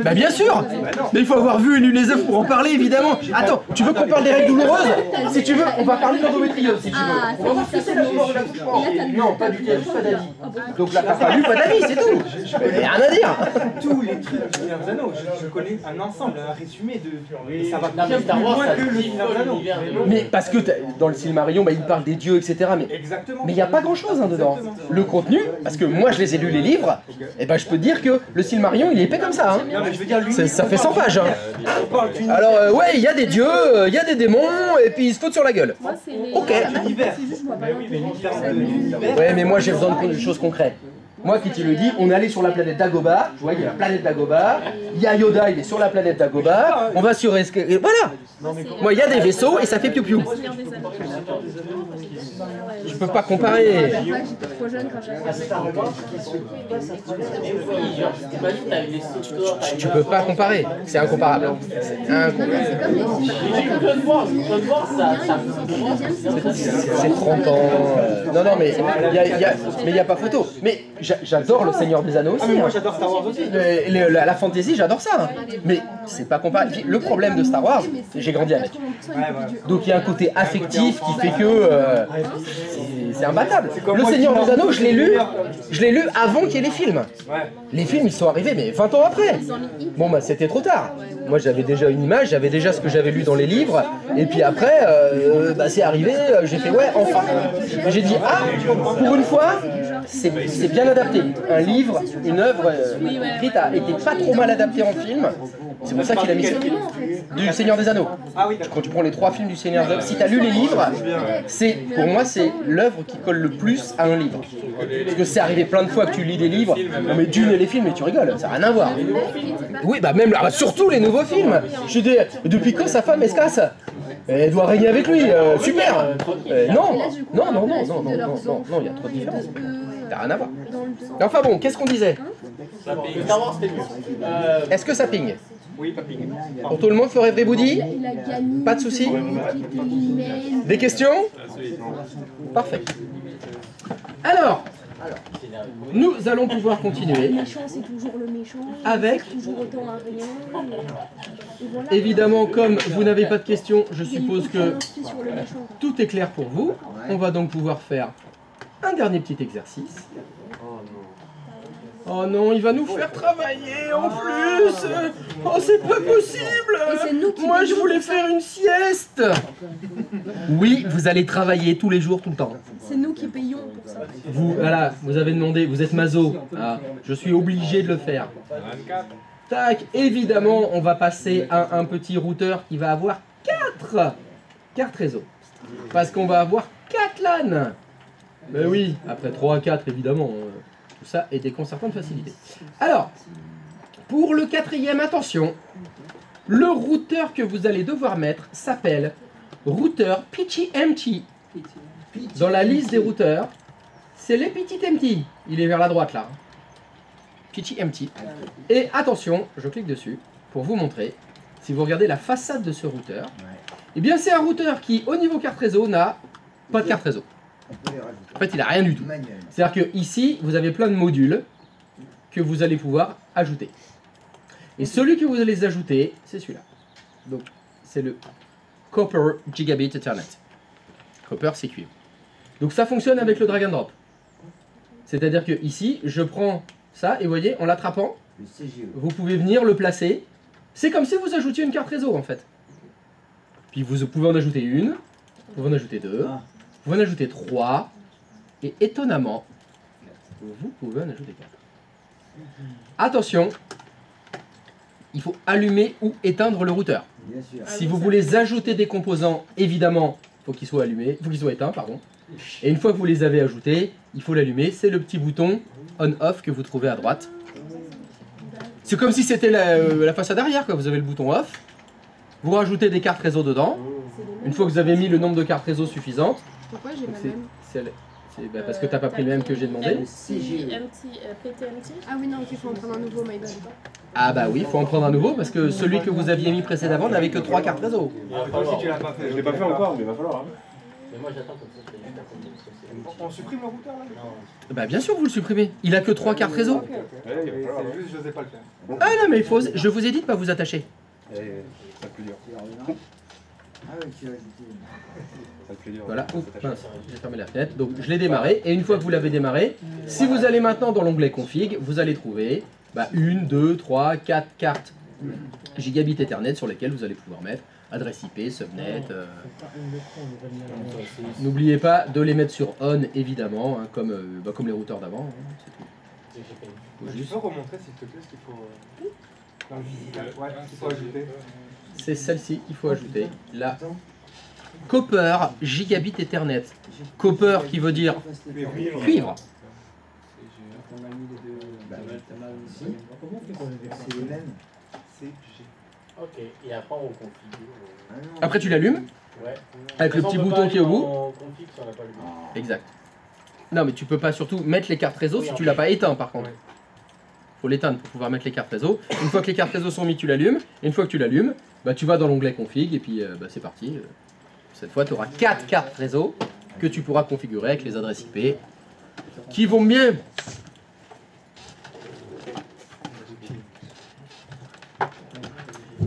Bah bien sûr. Mais il faut avoir vu et lu les œuvres pour en parler évidemment. Attends, tu veux qu'on parle des règles douloureuses? Si tu veux, on va parler d'endométriose si tu veux. On va voir ce que c'est la douleur de l'accouchement. Non, pas du tout, pas d'avis. Donc là, t'as pas lu, pas d'avis, c'est tout. Rien à dire. Tous les trucs du Seigneur des Anneaux, je connais un ensemble, un résumé de. Et ça va Non, mais Star Wars, ça dit l'univers de l'eau. Mais parce que dans le Silmarillion, bah, il parle des dieux, etc. Mais il n'y a pas grand chose dedans. Le contenu, parce que moi je les ai lus les livres, et ben je peux te dire que le Silmarillion il est épais comme ça. Hein. Non, mais je veux dire, Ça fait 100 pages. Hein. Alors ouais, il y a des dieux, il y a des démons, et puis ils se foutent sur la gueule. Ok. l'univers. Ouais, mais moi j'ai besoin de choses concrètes. Moi qui te le dis, on est allé sur la planète Dagobah, tu vois, il y a la planète Dagobah, il y a Yoda, il est sur la planète Dagobah, on va sur... Voilà. Moi, il y a des vaisseaux et ça fait piou-piou. Je peux pas comparer. J'étais trop jeune quand j'avais. Tu peux pas comparer. C'est incomparable. C'est incomparable. C'est 30 ans. Non, non, mais il n'y a pas photo. Mais j'adore le Seigneur des Anneaux aussi. Ah, mais moi j'adore Star Wars aussi. La fantasy, j'adore ça. Hein. Mais c'est pas comparable. Le problème de Star Wars, j'ai grandi avec. Donc il y a un côté affectif qui fait que c'est imbattable. Le Seigneur des Anneaux, je l'ai lu avant qu'il y ait les films. Les films, ils sont arrivés, mais 20 ans après. Bon, bah c'était trop tard. Moi, j'avais déjà une image, j'avais déjà ce que j'avais lu dans les livres. Et puis après, bah, c'est arrivé, j'ai fait ouais, enfin. J'ai dit, ah, pour une fois, c'est bien adapté. Un livre, une œuvre écrite a été pas trop mal adaptée en film. C'est pour ça qu'il a mis ça. Du Seigneur des Anneaux. Quand tu prends les 3 films du Seigneur des Anneaux, si tu as lu les livres, pour moi, c'est l'œuvre qui colle le plus à un livre. Parce que c'est arrivé plein de fois que tu lis des livres, on met Dune et les films et tu rigoles, ça n'a rien à voir. Oui, bah même là, surtout les nouveaux films. Je dis, depuis quand sa femme elle se casse? Elle doit régner avec lui, super. Non, il y a trop de différences. Ça n'a rien à voir. Enfin bon, qu'est-ce qu'on disait? Est-ce que ça ping? Oui, pas ping. Pour tout le monde, ferait vrai Boudi? Pas de soucis? Des questions? Parfait. Alors, nous allons pouvoir continuer. Le méchant, c'est toujours le méchant. Avec, Toujours autant à rien. Et voilà. évidemment, comme vous n'avez pas de questions, je Il y a une suppose que contre-inspi sur le méchant. tout est clair pour vous. On va donc pouvoir faire un dernier petit exercice. Oh non, il va nous faire travailler en plus. Oh, c'est pas possible. Et c'est nous qui Moi, je payons voulais pour ça. faire une sieste. Oui, vous allez travailler tous les jours, tout le temps. C'est nous qui payons pour ça. Vous, voilà, vous avez demandé, vous êtes maso. Ah, je suis obligé de le faire. Tac, évidemment, on va passer à un petit routeur qui va avoir 4 cartes réseau. Parce qu'on va avoir 4 LAN. Mais oui, après 3 à 4, évidemment. Tout ça est déconcertant de facilité. Alors, pour le 4e, attention, le routeur que vous allez devoir mettre s'appelle routeur PTMT. Dans la liste des routeurs, c'est les PTMT. Il est vers la droite là. PTMT. Et attention, je clique dessus pour vous montrer. Si vous regardez la façade de ce routeur, eh bien c'est un routeur qui, au niveau carte réseau, n'a pas de carte réseau. En fait, il n'a rien du tout. C'est-à-dire que ici, vous avez plein de modules que vous allez pouvoir ajouter. Et celui que vous allez ajouter, c'est celui-là. Donc, c'est le Copper Gigabit Ethernet. Copper, c'est cuivre. Donc, ça fonctionne avec le drag and drop. C'est-à-dire que ici, je prends ça et vous voyez, en l'attrapant, vous pouvez venir le placer. C'est comme si vous ajoutiez une carte réseau en fait. Puis vous pouvez en ajouter une, vous pouvez en ajouter 2. Vous pouvez en ajouter 3, et étonnamment, vous pouvez en ajouter 4. Attention, il faut allumer ou éteindre le routeur. Si vous voulez ajouter des composants, évidemment, il faut qu'ils soient allumés, il faut qu'ils soient éteints, pardon. Et une fois que vous les avez ajoutés, il faut l'allumer. C'est le petit bouton on-off que vous trouvez à droite. C'est comme si c'était la façade arrière, quoi. Vous avez le bouton off, vous rajoutez des cartes réseau dedans. Une fois que vous avez mis le nombre de cartes réseau suffisantes, Pourquoi j'ai pas même parce que t'as pas pris le même que j'ai demandé. PTMT. Ah oui, non, il faut en prendre un nouveau, my bad. Ah bah oui, il faut en prendre un nouveau parce que celui que vous aviez mis précédemment n'avait que 3 cartes réseau. Si tu l'as pas fait. Je l'ai pas fait encore, mais il va falloir. Hein. Mais moi j'attends comme ça, je fais juste à côté. On supprime le routeur là? Bah bien sûr vous le supprimez, il a que 3 cartes réseau. Ouais, il va falloir. C'est juste, je n'osais pas le faire. Ah non mais il faut, je vous ai dit de pas vous attacher. C'est plus dur. Ah oui, tu as ajouté. C'est plus dur. Voilà, oups, mince, j'ai fermé la fenêtre, donc je l'ai démarré, et une fois que vous l'avez démarré, si vous allez maintenant dans l'onglet config, vous allez trouver 1, 2, 3, 4 cartes Gigabit Ethernet sur lesquelles vous allez pouvoir mettre adresse IP, subnet. N'oubliez pas de les mettre sur on évidemment, hein, comme les routeurs d'avant. Hein, c'est tout. Tu peux remontrer s'il te plaît ce qu'il faut. Dans le visible. Ouais, il faut ajouter. C'est celle-ci qu'il faut ajouter. La Copper Gigabit Ethernet. Copper qui veut dire cuivre. C'est les mêmes. Ok, et après on reconfigure. Après tu l'allumes, Ouais. avec le De toute petit façon, on peut bouton pas qui est au aller bout. en config si on n'a pas allumé. Exact. Non mais tu peux pas surtout mettre les cartes réseau Oui, si en tu fait. l'as pas éteint par contre. Ouais. Faut l'éteindre pour pouvoir mettre les cartes réseau. Une fois que les cartes réseau sont mises, tu l'allumes. Et une fois que tu l'allumes, bah, tu vas dans l'onglet config et puis bah, c'est parti. Cette fois tu auras 4 cartes réseau que tu pourras configurer avec les adresses IP qui vont bien.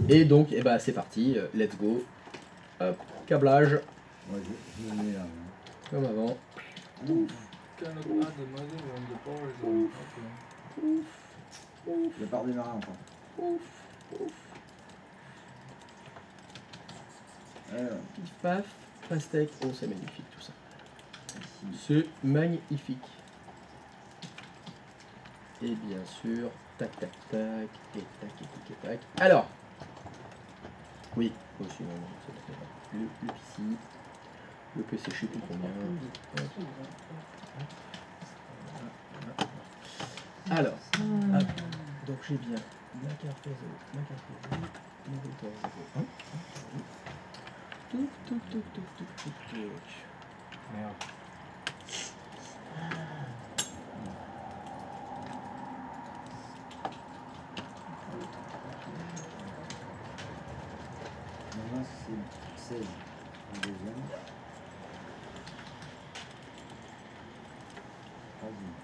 Et donc eh bah, c'est parti, let's go. Hop, câblage Ouais, je me mets là. comme avant. Je vais pas redémarrer encore. Alors, Pif paf, pastèque. Oh c'est magnifique tout ça. C'est magnifique. Et bien sûr, tac tac tac, et tac et tac et tac. Alors, oui, aussi, le PC, le PC je sais plus combien. Alors, hop, donc j'ai bien ma carte réseau, mon routeur 01. Touc, touc, touc, touc, touc, touc, touc. Merde. maintenant c'est 16 en deuxième. Troisième.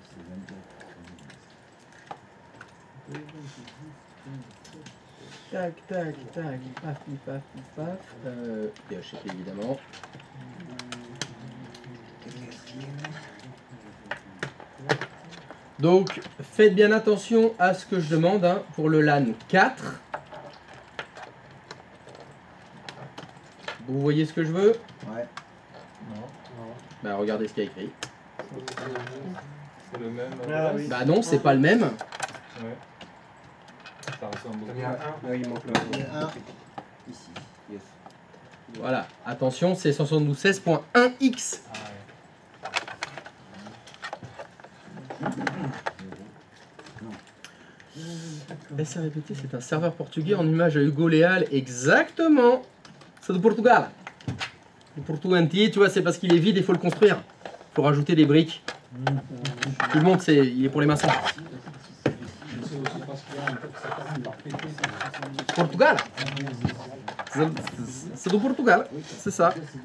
C'est 24. Tac, tac, tac, paf, pif, paf, pif, paf. PHP évidemment. Donc, faites bien attention à ce que je demande hein, pour le LAN 4. Vous voyez ce que je veux? Ouais. Non. Bah, regardez ce qu'il y a écrit. C'est le même. Ah oui. Bah non, c'est pas le même. Ouais. Ça ressemble beaucoup. Il y en a un. Ouais, il manque Il y le. en a un ici. Yes. Voilà, attention, c'est 172.16.1x. Ah ouais. Laissez répéter, c'est un serveur portugais en image à Hugo Léal. Exactement. C'est du Portugal. Le Portugal entier, tu vois, c'est parce qu'il est vide, il faut le construire. Il faut rajouter des briques. Tout le monde, il est pour les maçons. Portugal. C'est du Portugal, c'est ça. C'est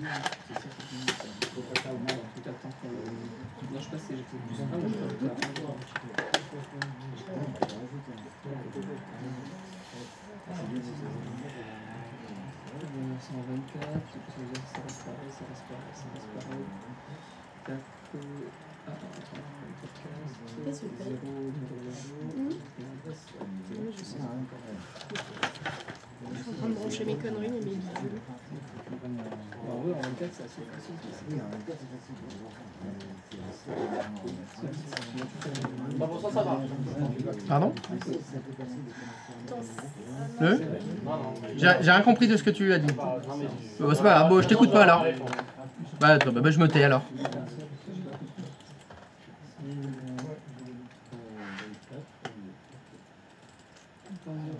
super. Je suis en train de brancher mes conneries et mes bidules. Oui, en 24 c'est facile. Bah pour ça, ça va. Pardon? Non, non. J'ai rien compris de ce que tu as dit. Non, mais Bah, c'est pas grave, bon, je t'écoute pas alors. Bah, attends, bah, je me tais alors.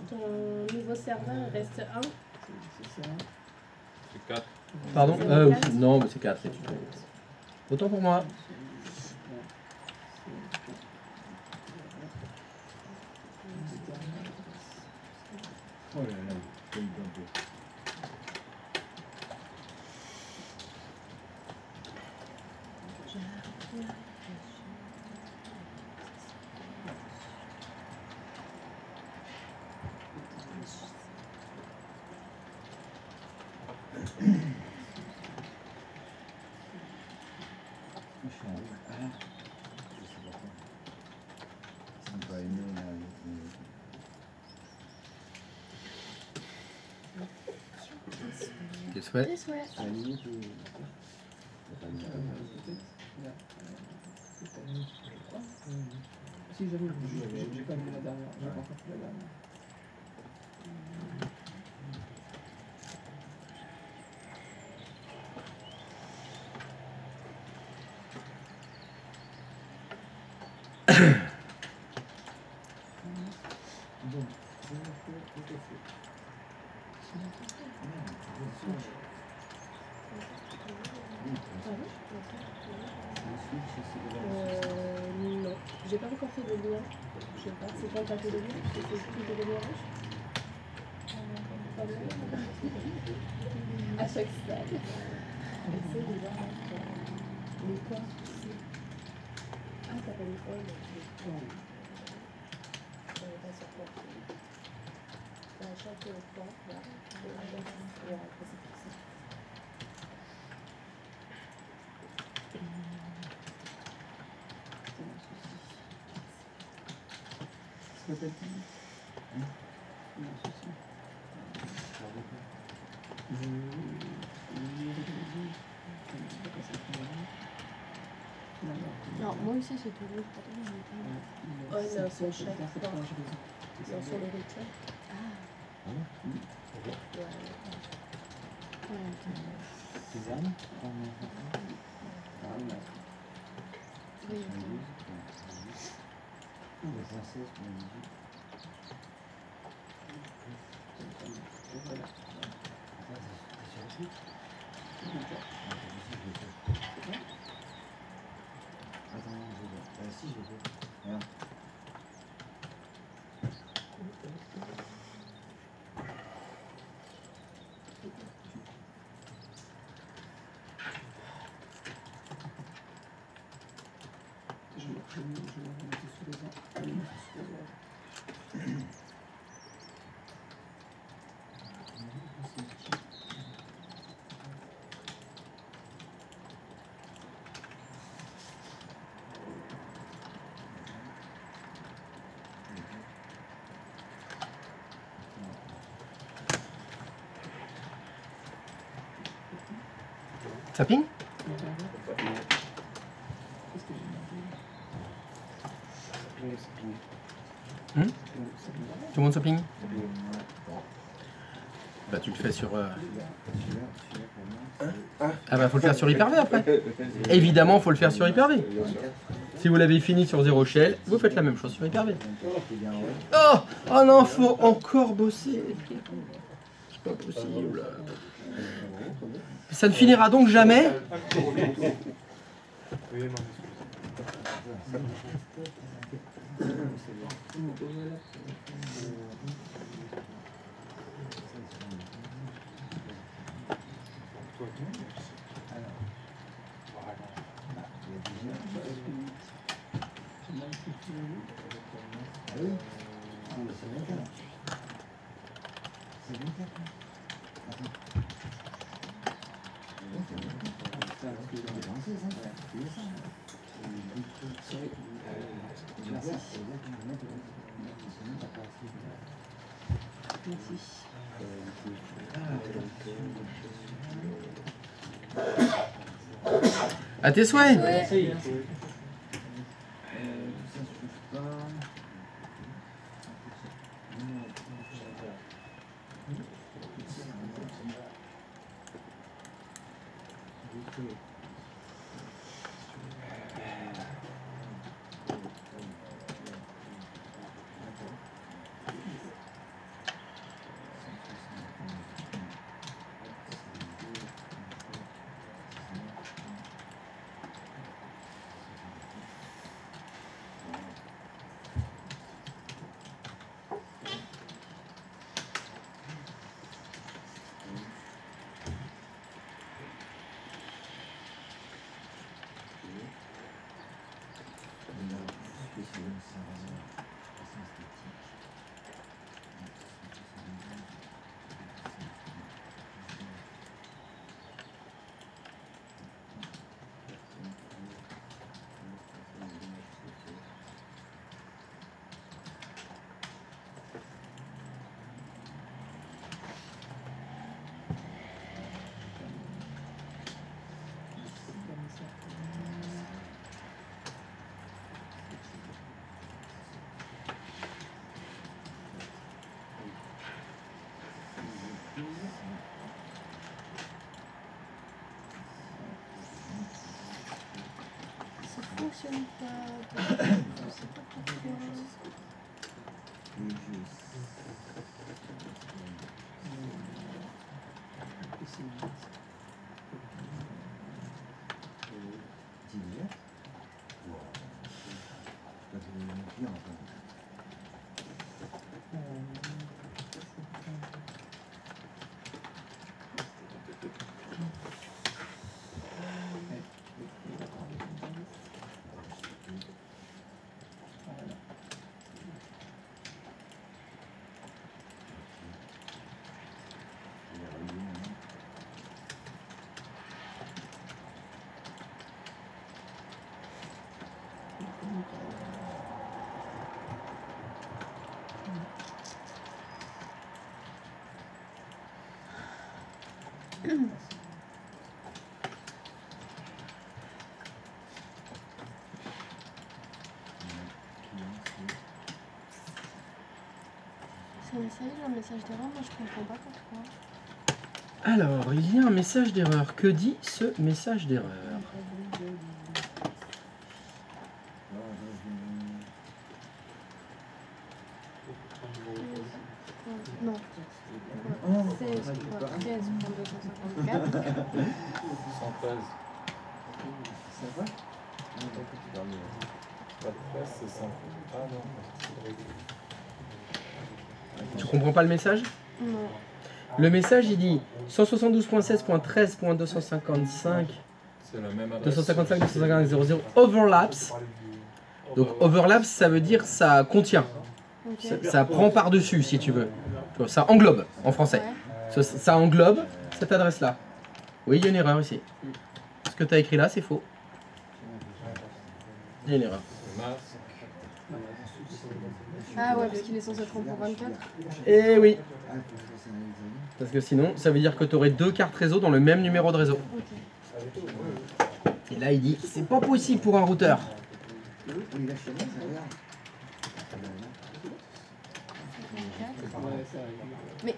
Ton nouveau serveur il reste 1. C'est 4. Pardon? Quatre. Non, mais c'est 4. Autant pour moi. Oh là là, c'est une bonne idée. Je suis en haut. Ah, je sais pas quoi. Ça me va aimer là. Tes souhaits. À la limite, Si, j'avoue, j'ai pas mis la dernière. J'ai pas encore fait la dernière. Non, j'ai pas encore fait de lien. Je sais pas, c'est quand t'as fait le lien? C'est plus de démarrage? À chaque stade. Les quoi? Ah, t'as pas les quoi? Pas sur quoi. À chaque fois, là. Ouais, après c'est fixé. Non, moi aussi c'est toujours. Oh non, c'est cher. Non, sur le rituel. Suzanne, Ça ping? Tout le monde se ping? Bah tu le fais sur... Ah bah faut le faire sur Hyper-V après. Évidemment faut le faire sur Hyper-V. Si vous l'avez fini sur 0 shell, vous faites la même chose sur Hyper-V. Oh, oh non, faut encore bosser. C'est pas possible. Ça ne finira donc jamais. À tes souhaits. Ça fonctionne pas. Je sais pas pourquoi. C'est un message ou un message d'erreur? Moi je comprends pas pourquoi. Alors, il y a un message d'erreur. Que dit ce message d'erreur? Non. 13.254. 113. C'est quoi? Pas de place, c'est 100. Ah non. Tu comprends pas le message? Non. Le message, il dit 172.16.13.255 C'est la même adresse. 255 255 overlaps. Donc overlaps, ça veut dire ça contient. Ok. Ça prend par-dessus, si tu veux. Tu vois, ça englobe, en français. Ouais. Ça englobe cette adresse-là. Oui, il y a une erreur ici. Ce que tu as écrit là, c'est faux. Il y a une erreur. Masque. Ah ouais, parce qu'il est censé prendre pour 24. Eh oui. Parce que sinon, ça veut dire que tu aurais deux cartes réseau dans le même numéro de réseau. Ok. Et là, il dit, c'est pas possible pour un routeur. Mais...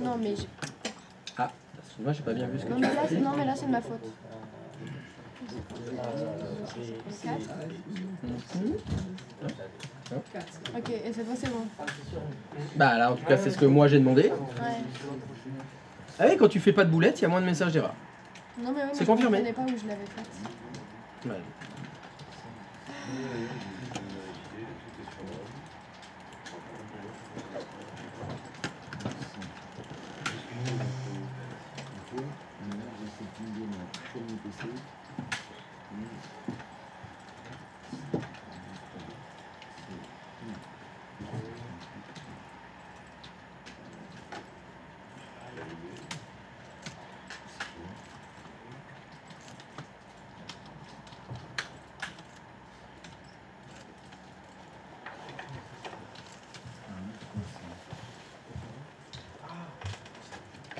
Non mais... Ah, moi j'ai pas bien vu ce que Non tu mais as là, fait. non, mais là c'est de ma faute. 4. Ok, et cette fois c'est bon. Bah là, en tout cas, c'est ce que moi j'ai demandé. Ouais. Ah oui, quand tu fais pas de boulette, il y a moins de messages d'erreur. Non mais oui, C'est mais confirmé. je ne pas où je l'avais faite. Ouais.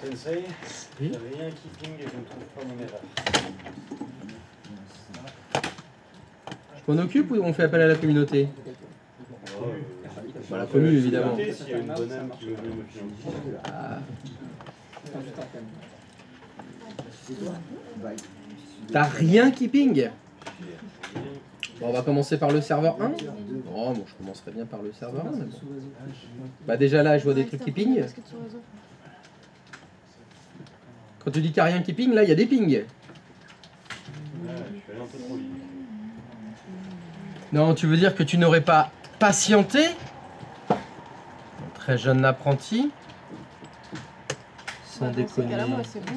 Sensei, Oui. j'avais un keeping et je ne trouve pas mon erreur. Je m'en occupe ou on fait appel à la communauté? Bah, la commune, évidemment. S'il y a une bonne âme qui veut venir me financer. Ah. T'as rien qui ping? Bon, on va commencer par le serveur 1. Oh, bon, je commencerai bien par le serveur 1. Mais bon. Bah déjà là, je vois des trucs qui ping. Quand tu dis qu'il n'y a rien qui ping, là, il y a des pings. Ouais, je suis allé un peu trop vite. Non, tu veux dire que tu n'aurais pas patienté? Très jeune apprenti. Sans déconner. Là, moi, c'est bon.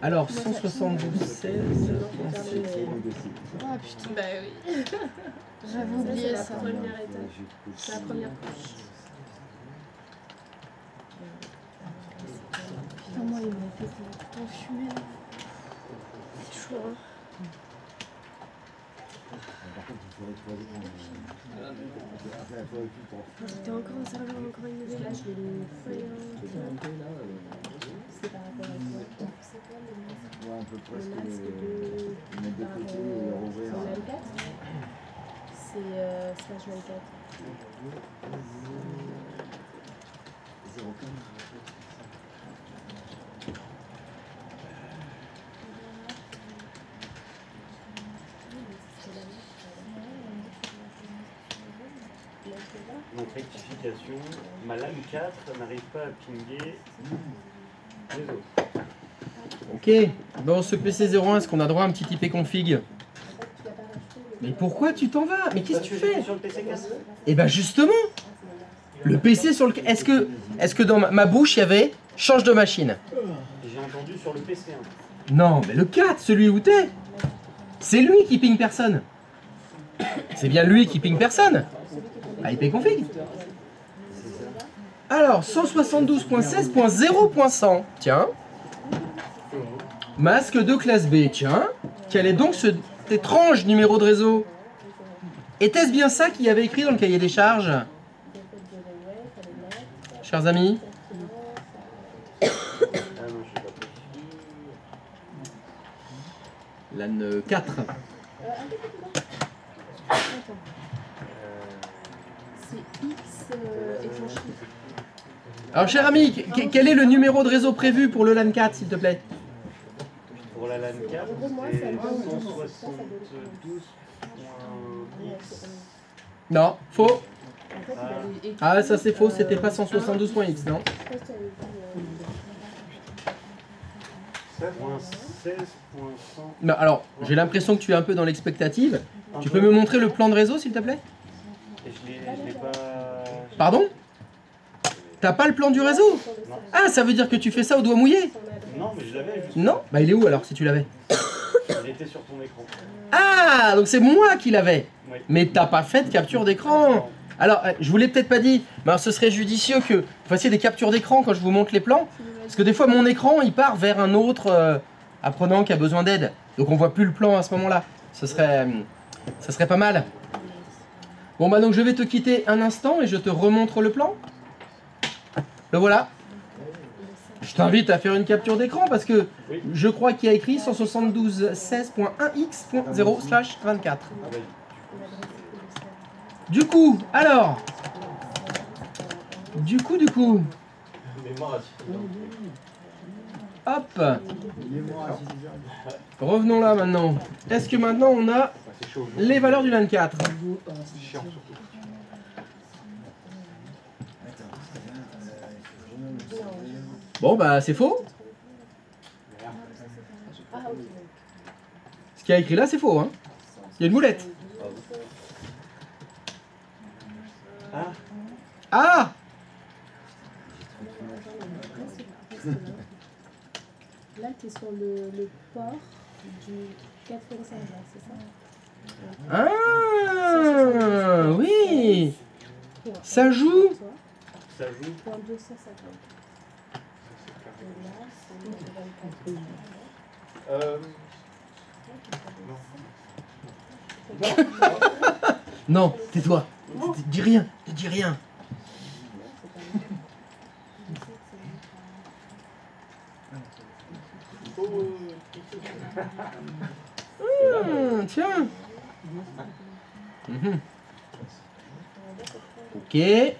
Alors, 172, 16. Ah putain, Bah oui. j'avais oublié C'est ça. la première étape. C'est la première couche. Putain, moi, il m'a fait tout enfumer. C'est chaud, hein. J'étais encore en serveur, encore une nouvelle. Là, je vais le c'est par rapport à quoi? C'est quoi le masque de... par rapport au iPad? C'est slash 24. Non. Rectification. Ma LAN 4 n'arrive pas à pinguer les autres. Ok. Bon, ce PC01, est-ce qu'on a droit à un petit IP config? Mais pourquoi tu t'en vas? Mais qu'est-ce que tu fais? Sur le PC cassé. Eh ben justement, le PC sur lequel... Est-ce que dans ma bouche, il y avait change de machine? J'ai entendu sur le PC1. Non, mais le 4, celui où t'es, c'est lui qui ping personne. C'est bien lui qui ping personne. IP config. Alors, 172.16.0.100. Tiens. Masque de classe B. Tiens. Quel est donc cet étrange numéro de réseau? Était-ce bien ça qu'il y avait écrit dans le cahier des charges? Chers amis? Ah non, je sais pas. LAN 4. C'est X et ton chiffre. Alors, cher ami, quel est le numéro de réseau prévu pour le LAN 4, s'il te plaît? Pour la LAN 4, c'est 172.x. Non, faux. Ah, ça c'est faux, c'était pas 172.x, non? 16.100. Non, alors, j'ai l'impression que tu es un peu dans l'expectative. Tu peux me montrer le plan de réseau, s'il te plaît? Et je l'ai pas. Pardon? T'as pas le plan du réseau? Non. Ah, ça veut dire que tu fais ça au doigt mouillé? Non, mais je l'avais juste. Non? Bah il est où alors, si tu l'avais? Il était sur ton écran. Ah, donc c'est moi qui l'avais. Oui. Mais t'as pas fait de capture d'écran. Alors, je vous l'ai peut-être pas dit, mais alors, ce serait judicieux que vous fassiez des captures d'écran quand je vous montre les plans. Parce que des fois, mon écran, il part vers un autre apprenant qui a besoin d'aide. Donc on voit plus le plan à ce moment-là. Ça serait pas mal. Bon bah donc je vais te quitter un instant et je te remontre le plan. Le voilà. Je t'invite à faire une capture d'écran parce que je crois qu'il y a écrit 172.16.1x.0/24. Du coup, alors. Du coup. Hop. Revenons là maintenant. Est-ce que maintenant on a les valeurs du LAN 4? Bon bah c'est faux. Ce qu'il y a écrit là c'est faux hein. Il y a une moulette. Ah! Là, tu es sur le port du 4.5, c'est ça? Ah oui. Ça joue. Ça joue. Point 250. Non, tais-toi. Dis rien, ne dis rien. Tiens. Ok. Et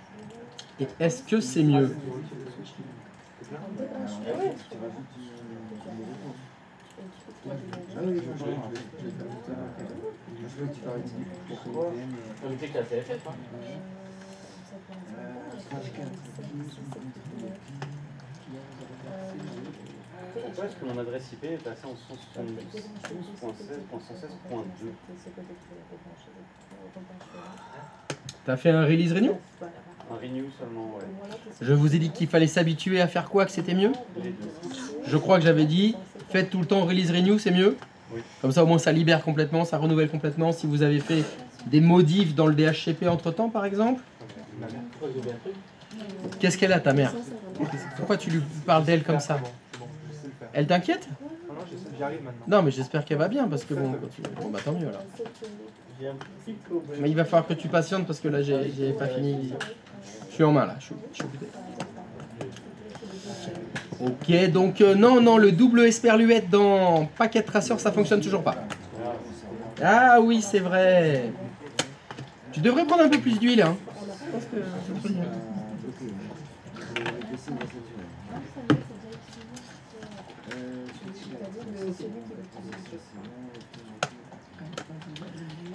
est-ce que c'est mieux? Pourquoi est-ce que mon adresse IP est passée en 172.16.116.2? T'as fait un release renew? Un renew seulement, ouais. Je vous ai dit qu'il fallait s'habituer à faire quoi, que c'était mieux? Je crois que j'avais dit, faites tout le temps release renew, c'est mieux. Oui. Comme ça au moins ça libère complètement, ça renouvelle complètement. Si vous avez fait des modifs dans le DHCP entre temps par exemple. Qu'est-ce qu'elle a ta mère? Pourquoi tu lui parles d'elle comme ça? Elle t'inquiète? J'arrive maintenant. Non mais j'espère qu'elle va bien parce que bon, bon bah tant mieux alors. Mais il va falloir que tu patientes parce que là j'ai pas fini. Je suis en main là, je suis occupé. Ok, donc non, le double esperluette dans Packet Tracer ça fonctionne toujours pas. Ah oui, c'est vrai. Tu devrais prendre un peu plus d'huile, hein.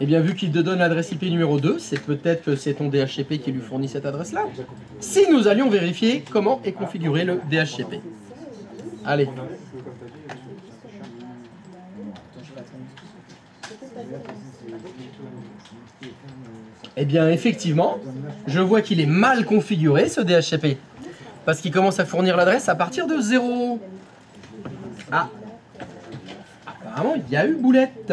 Eh bien, vu qu'il te donne l'adresse IP numéro 2, c'est peut-être que c'est ton DHCP qui lui fournit cette adresse-là. Si nous allions vérifier comment est configuré le DHCP. Allez. Eh bien, effectivement, je vois qu'il est mal configuré, ce DHCP. Parce qu'il commence à fournir l'adresse à partir de 0. Ah. Apparemment, il y a eu boulette.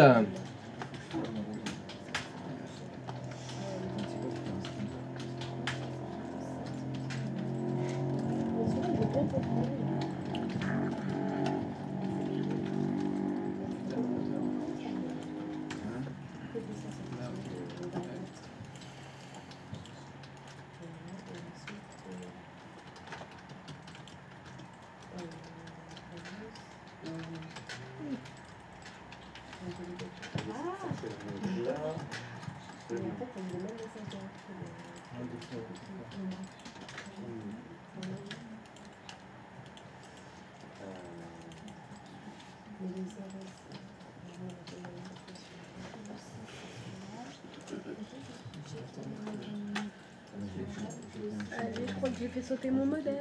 Allez, je crois que j'ai fait sauter mon modèle.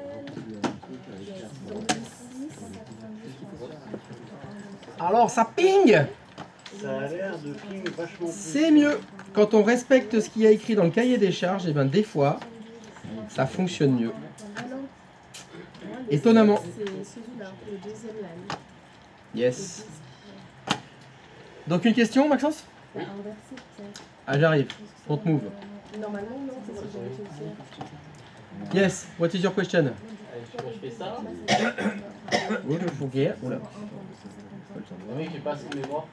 Alors, ça ping. Ça a l'air de ping vachement plus. C'est mieux. Quand on respecte ce qu'il y a écrit dans le cahier des charges, et bien des fois, ça fonctionne mieux. Étonnamment. C'est celui-là, le deuxième line. Yes. Donc une question, Maxence? Inversé, peut-être. Ah, j'arrive. Don't move. Normalement, non, c'est ce que j'avais fait aussi. Yes, what is your question? Allez, je fais ça. Ok, oula. Oui, j'ai pas assez de mémoire.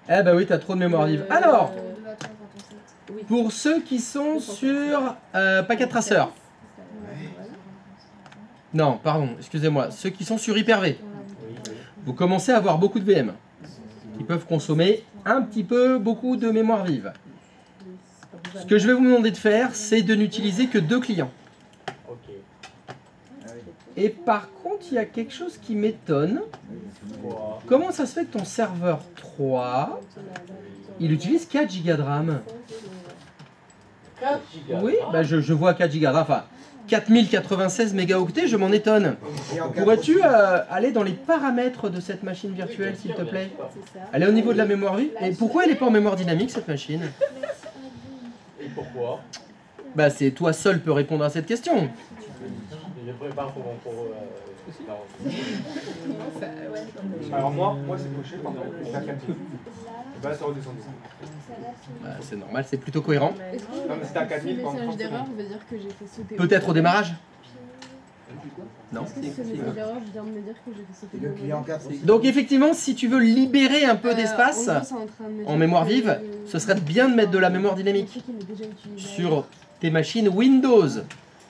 Eh ben oui, t'as trop de mémoire vive. Alors, Oui. pour ceux qui sont sur Packet Tracer. Non, pardon, excusez-moi. Ceux qui sont sur Hyper-V. Vous commencez à avoir beaucoup de VM. Qui peuvent consommer un petit peu beaucoup de mémoire vive. Ce que je vais vous demander de faire, c'est de n'utiliser que 2 clients. Ok. Et par contre, il y a quelque chose qui m'étonne. Wow. Comment ça se fait que ton serveur 3, il utilise 4 Go de RAM? 4 gigas. Oui, bah je vois 4 Go de RAM, enfin 4096 mégaoctets, je m'en étonne. Pourrais-tu aller dans les paramètres de cette machine virtuelle, s'il te plaît? Elle est au niveau de la mémoire vive. Et pourquoi elle n'est pas en mémoire dynamique, cette machine? Et pourquoi? Bah c'est toi seul peux répondre à cette question. Je prépare pour mon cours. Alors moi c'est coché, par contre, c'est à 4 000. Et bah ça redescend. Bah, c'est normal, c'est plutôt cohérent. Non mais c'était à 4 000 Ce pendant message 30 d'erreur secondes. veut dire que j'ai fait sauter. Peut-être au démarrage? Non. Est-ce que ce message d'erreur vient de me dire que j'ai fait sauter Le mon client modèle 4 aussi. Donc effectivement, si tu veux libérer un peu d'espace En gros, c'est en train de me en dire mémoire que vive, ce serait bien de mettre de la mémoire dynamique le truc, il est déjà utilisé. sur tes machines Windows.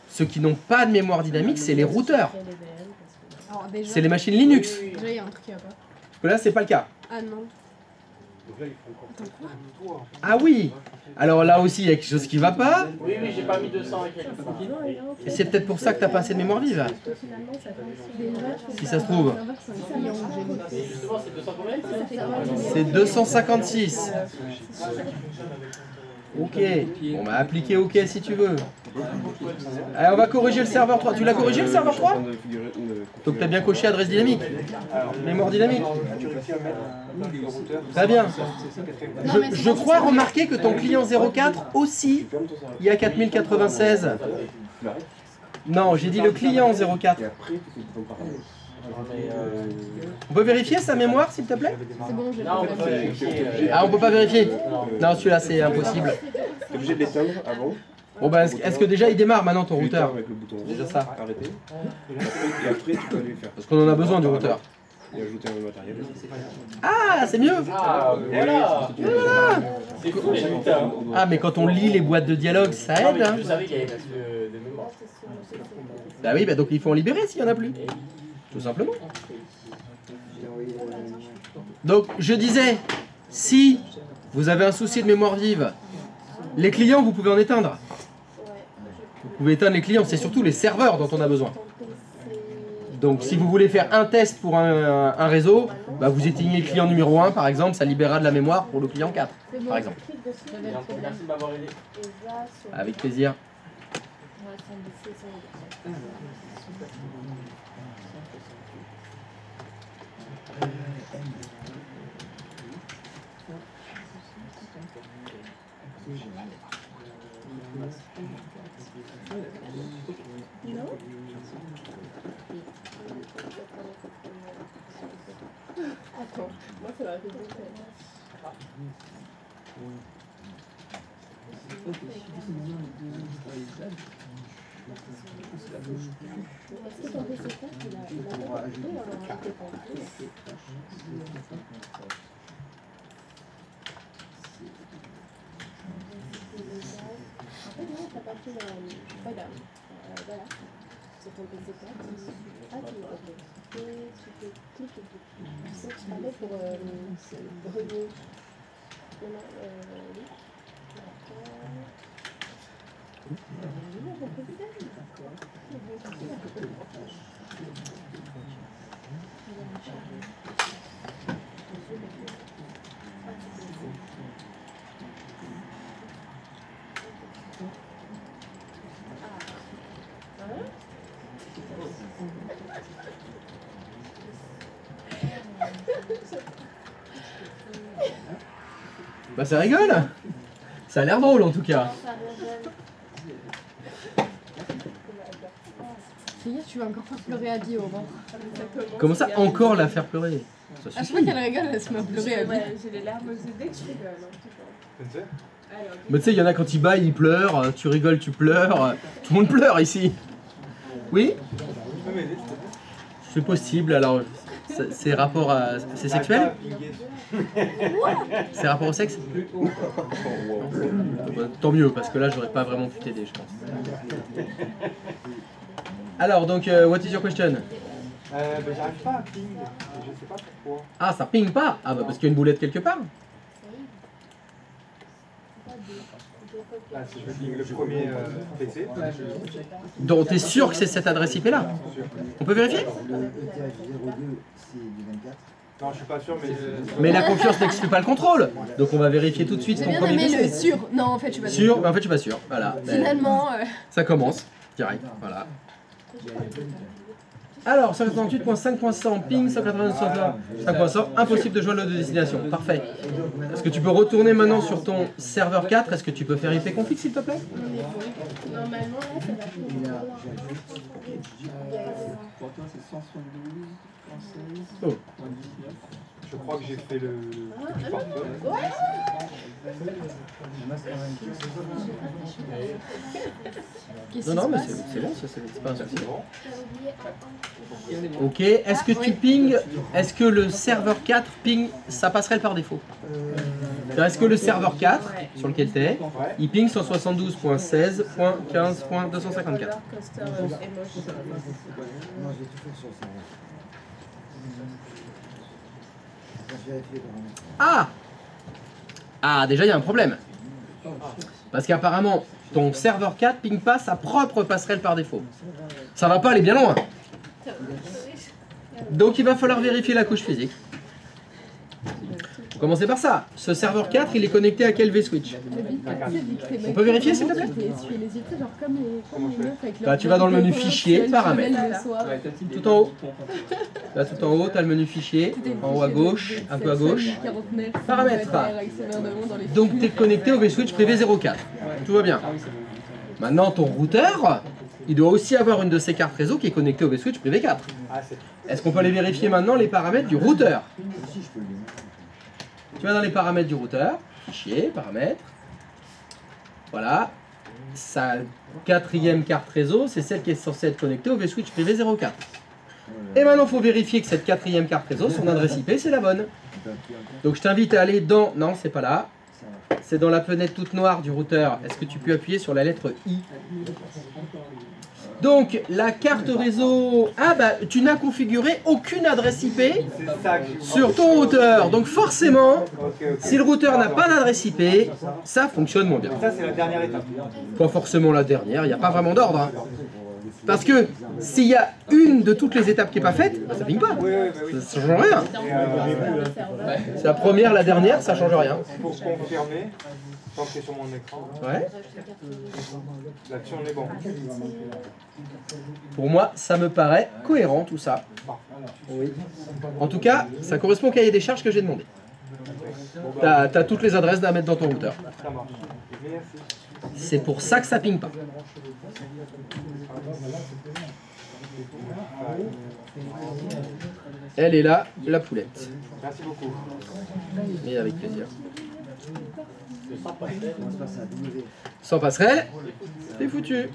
Ceux qui n'ont pas de mémoire dynamique, c'est les routeurs. Alors, déjà, C'est les machines Linux. déjà, il y a un truc qui va pas. Parce que là, c'est pas le cas. Ah non. Donc là, ils font encore. Ah oui. Alors là aussi, il y a quelque chose qui va pas. Oui, oui, j'ai pas mis 200 et quelques. Et c'est peut-être pour ça que t'as pas assez de mémoire vive. Si ça se trouve. Mais justement, c'est 200 combien? C'est 256. Ok. On va appliquer OK si tu veux. Allez, on va corriger le serveur 3. Tu l'as corrigé le serveur 3? Donc t'as bien coché adresse dynamique. Mémoire dynamique. Très bien. Je crois remarquer que ton client 04 aussi, il y a 4096. Non, j'ai dit le client 04. On peut vérifier sa mémoire, s'il te plaît? C'est bon, j'ai Non, on pas peut pas vérifier. Ah, on peut pas vérifier? Non, celui-là, c'est impossible. T'es obligé de l'éteindre avant. Bon, bah, est-ce que déjà il démarre maintenant ton Tu l'éteins routeur? avec le bouton Déjà rouge, ça. arrêter. Et après tu peux aller faire. Parce qu'on en a besoin du routeur. Et ajouter un matériel. Ah, c'est mieux! Ah, voilà. C'est fou les lutins. Ah, mais quand on lit les boîtes de dialogue, ça Non, aide. mais Hein. je savais qu'il y avait plus de mémoire. Bah oui, bah donc il faut en libérer s'il n'y en a plus. Tout simplement. Donc, je disais, si vous avez un souci de mémoire vive, les clients, vous pouvez en éteindre. Vous pouvez éteindre les clients, c'est surtout les serveurs dont on a besoin. Donc, si vous voulez faire un test pour un réseau, Bah, vous éteignez le client numéro 1 par exemple, ça libérera de la mémoire pour le client 4 par exemple. Merci de m'avoir aidé. Avec plaisir. Attends, moi ça va faire beaucoup. Est-ce que ton PC 4 il a ajouté en fait, non, t'as pas fait le... Voilà. Voilà. C'est ton PC 4. Ah, tu l'as fait. Et tu peux cliquer dessus. Donc, tu parlais pour review. Oui. Bah ça rigole. Ça a l'air drôle en tout cas. Tu vas encore faire pleurer Abby au revoir. Comment ça encore la faire pleurer? Ça À chaque suffit. fois qu'elle rigole, elle se met à pleurer Abby. Ouais, j'ai les larmes aux yeux dès que je rigole. Mais tu sais, il y en a quand ils baillent, ils pleurent, tu rigoles, tu pleures. Tout le monde pleure ici. Oui? C'est possible, alors c'est rapport à... C'est sexuel? C'est rapport au sexe? Tant mieux, parce que là j'aurais pas vraiment pu t'aider, je pense. Alors, donc, what is your question? J'arrive pas à ping, je sais pas pourquoi. Ah, ça ping pas? Ah bah parce qu'il y a une boulette quelque part. Ah, si je ping le premier PC. Donc t'es sûr que c'est cette adresse IP là? On peut vérifier? Non, je suis pas sûr, mais... Mais la confiance n'exclut pas le contrôle. Donc on va vérifier tout de suite J'ai ton bien premier aimé le PC. sûr. Non, en fait, je suis pas Sûr, mais en fait je suis pas sûr. Voilà. Finalement... Ça commence, direct, voilà. Alors, 188.5.100, ping, 192.5.100, impossible de joindre le de destination. Parfait. Est-ce que tu peux retourner maintenant sur ton serveur 4? Est-ce que tu peux faire IP config s'il te plaît? Normalement, là, ça va faire. Oh. Je crois que j'ai fait le... Non, non, mais c'est bon, ça c'est pas un souci. Ok, est-ce que tu ping, est-ce que le serveur 4 ping sa passerelle par défaut? Est-ce que le serveur 4, sur lequel tu es, il ping 172.16.15.254? Ah! Ah, déjà il y a un problème. Parce qu'apparemment, ton serveur 4 ping pas sa propre passerelle par défaut. Ça va pas aller bien loin. Donc il va falloir vérifier la couche physique. On va commencer par ça. Ce serveur 4, il est connecté à quel vSwitch? On peut vérifier s'il te plaît? Bah, tu vas dans le menu fichier, paramètres. Tout en haut. Là tout en haut, tu as le menu fichier. En haut à gauche, un peu à gauche. Paramètres. Donc tu es connecté au vSwitch privé 04. Tout va bien. Maintenant ton routeur, il doit aussi avoir une de ces cartes réseau qui est connectée au vSwitch privé 4. Est-ce qu'on peut aller vérifier maintenant les paramètres du routeur? Tu vas dans les paramètres du routeur, fichier, paramètres. Voilà. Sa quatrième carte réseau, c'est celle qui est censée être connectée au vSwitch privé 04. Et maintenant, il faut vérifier que cette quatrième carte réseau, son adresse IP, c'est la bonne. Donc je t'invite à aller dans... Non, c'est pas là. C'est dans la fenêtre toute noire du routeur. Est-ce que tu peux appuyer sur la lettre I? Donc, la carte réseau... Ah bah, tu n'as configuré aucune adresse IP sur ton routeur. Donc forcément, si le routeur n'a pas d'adresse IP, ça fonctionne moins bien. Ça, c'est la dernière étape. Pas forcément la dernière, il n'y a pas vraiment d'ordre. Hein. Parce que s'il y a une de toutes les étapes qui n'est pas faite, bah, ça ping pas. Ça change rien. C'est la première, la dernière, ça change rien. Pour confirmer, tant que c'est sur mon écran, Ouais. là-dessus on est bon. Pour moi, ça me paraît cohérent tout ça. Oui. En tout cas, ça correspond au cahier des charges que j'ai demandé. T'as toutes les adresses à mettre dans ton routeur. Ça marche. Merci. C'est pour ça que ça ping pas. Elle est là, la poulette. Merci beaucoup. Et avec plaisir. Sans passerelle. Sans passerelle, c'est foutu.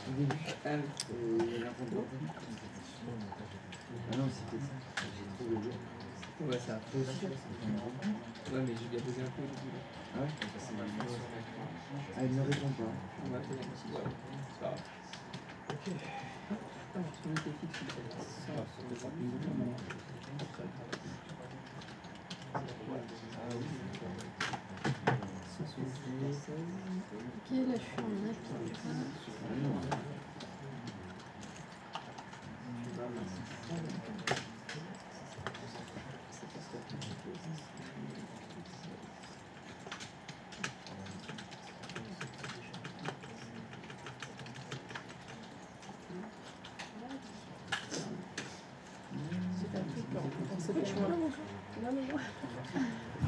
J'ai vu CMD au début. Ah non, c'était ça. J'ai trouvé le jeu. Ouais, ça a fait aussi. Ouais, mais je lui ai posé un peu au début. Ah ouais? Ah, il ne répond pas. On va faire c'est pas grave. Ok. Ah, on était fixe. Ça va, c'est pas plus Ok, là je suis en appli.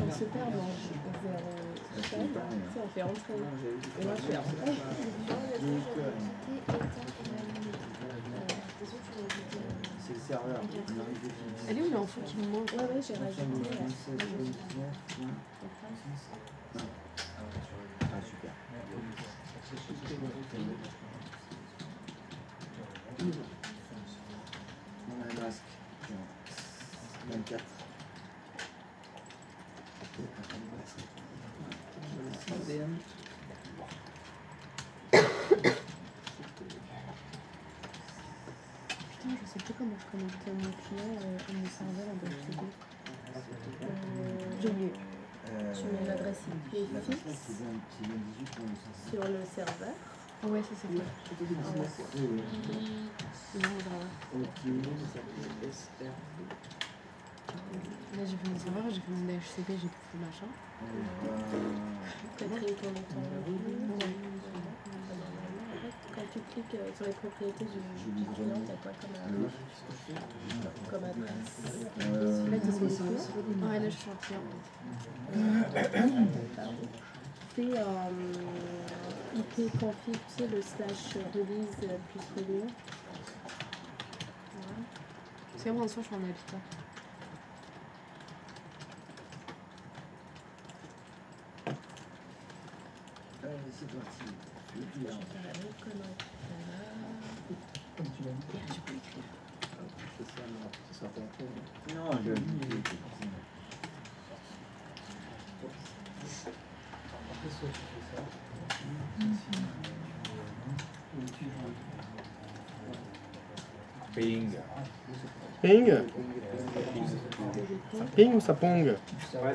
On se perd vers on fait rentrer. Et moi je fais C'est le serveur. elle est où l'info qui me manque? Ouais, j'ai rajouté. Ah, super. On a un masque. 24. Putain, je sais plus comment je connectais mon client à mon serveur en DHCP. J'ai oublié. Tu mets l'adresse IP fixe sur le serveur. Ouais, ça c'est fait. Là j'ai fait mon serveur, j'ai fait mon DHCP, j'ai fait le machin. Créer ton quand tu cliques sur les propriétés du client, t'as quoi comme adresse? Là t'es sur le client. Ouais, là je suis en client. C'est IP config, tu sais, le slash release plus renew. Voilà. C'est bon, en soi, je suis en habitat. C'est parti. Je vais faire la même connerie. Comme tu l'as dit. Tu peux écrire. Ça sera pas après. Non, je Après, soit tu fais ça. Ou tu joues. Ping. Ping. Ça ping ou ça pong? Ouais,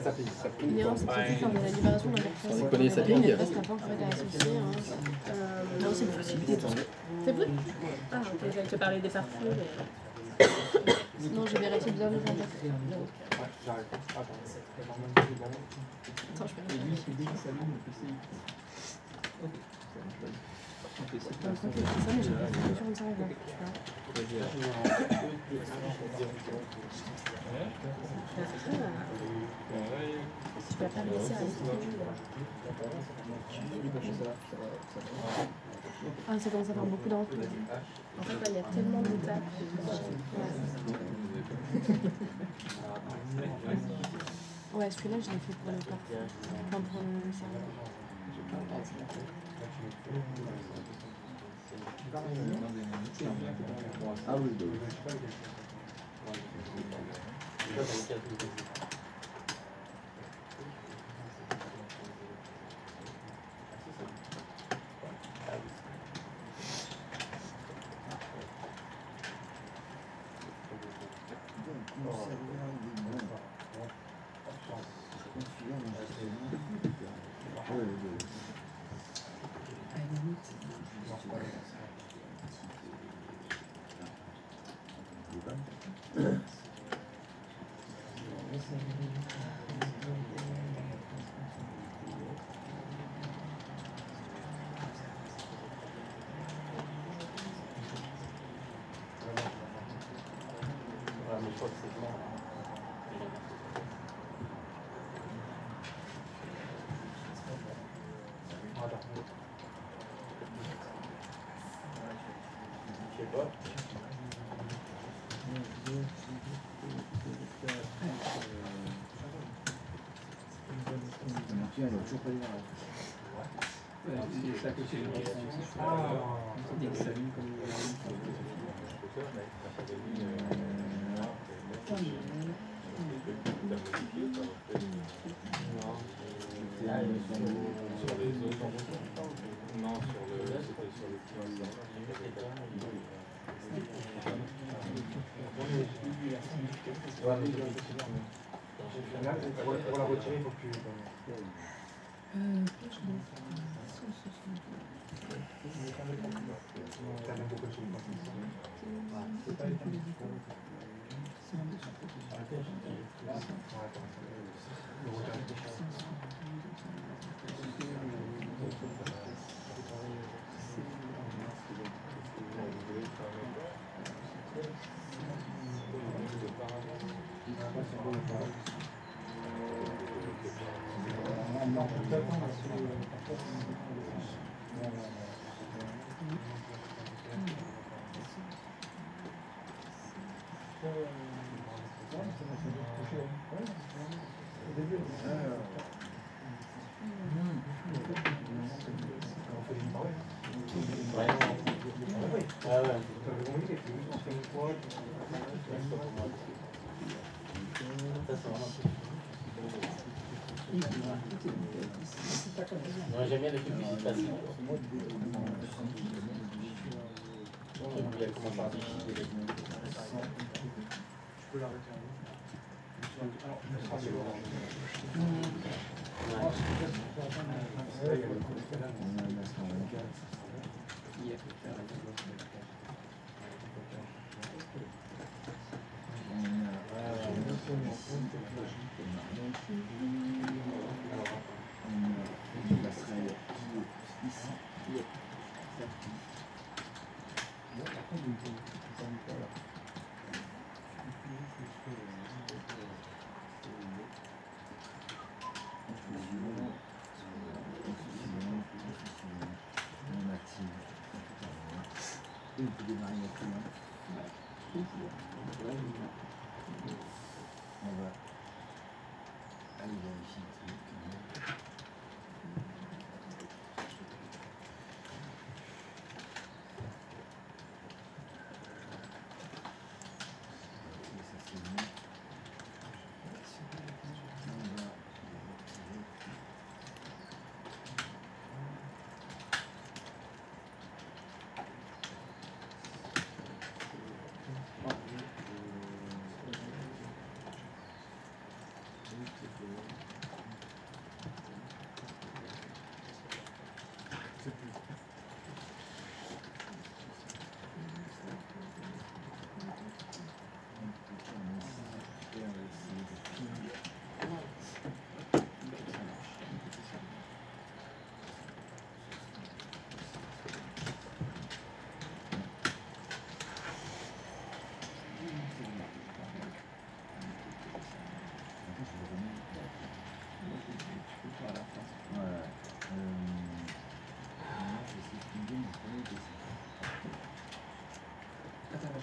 ça pique. Non, c'est pour faire de la libération de la Vous connaissez ça ping? Parce que la banque fait associer. Non, c'est une possibilité tout ça. C'est vrai? Ah, ok, j'allais te parler des parfums, mais. Non, j'ai vérifié bien les contacts. Ouais, j'arrête. Attends, Attends, je vais Et lui, dès qu'il s'allume, le PC. Ok. fais ça. Par contre, c'est ça, mais j'ai pas fait sur une serveur, tu vois. Tu vas pas me laisser aller. Ah, ça commence à faire beaucoup d'enfants. En fait, là, il y a tellement d'étapes. Ouais, celui-là, je l'ai fait pour le parc. Enfin, pour le serveur. Ah oui, bah elle a toujours pas eu C'est à côté de dès que ça vient comme Pour la retirer, il faut que tu... Ouais, j'aime bien les trucs visites faciles. Il y a comment par déchirer. Je peux l'arrêter.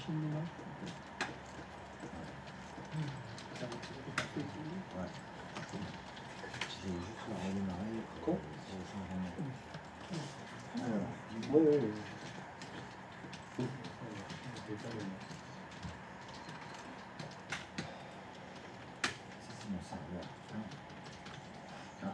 machine de ménage. J'ai juste redémarré. Quoi? Alors, Oui, oui, oui. ça c'est mon serveur. Ah.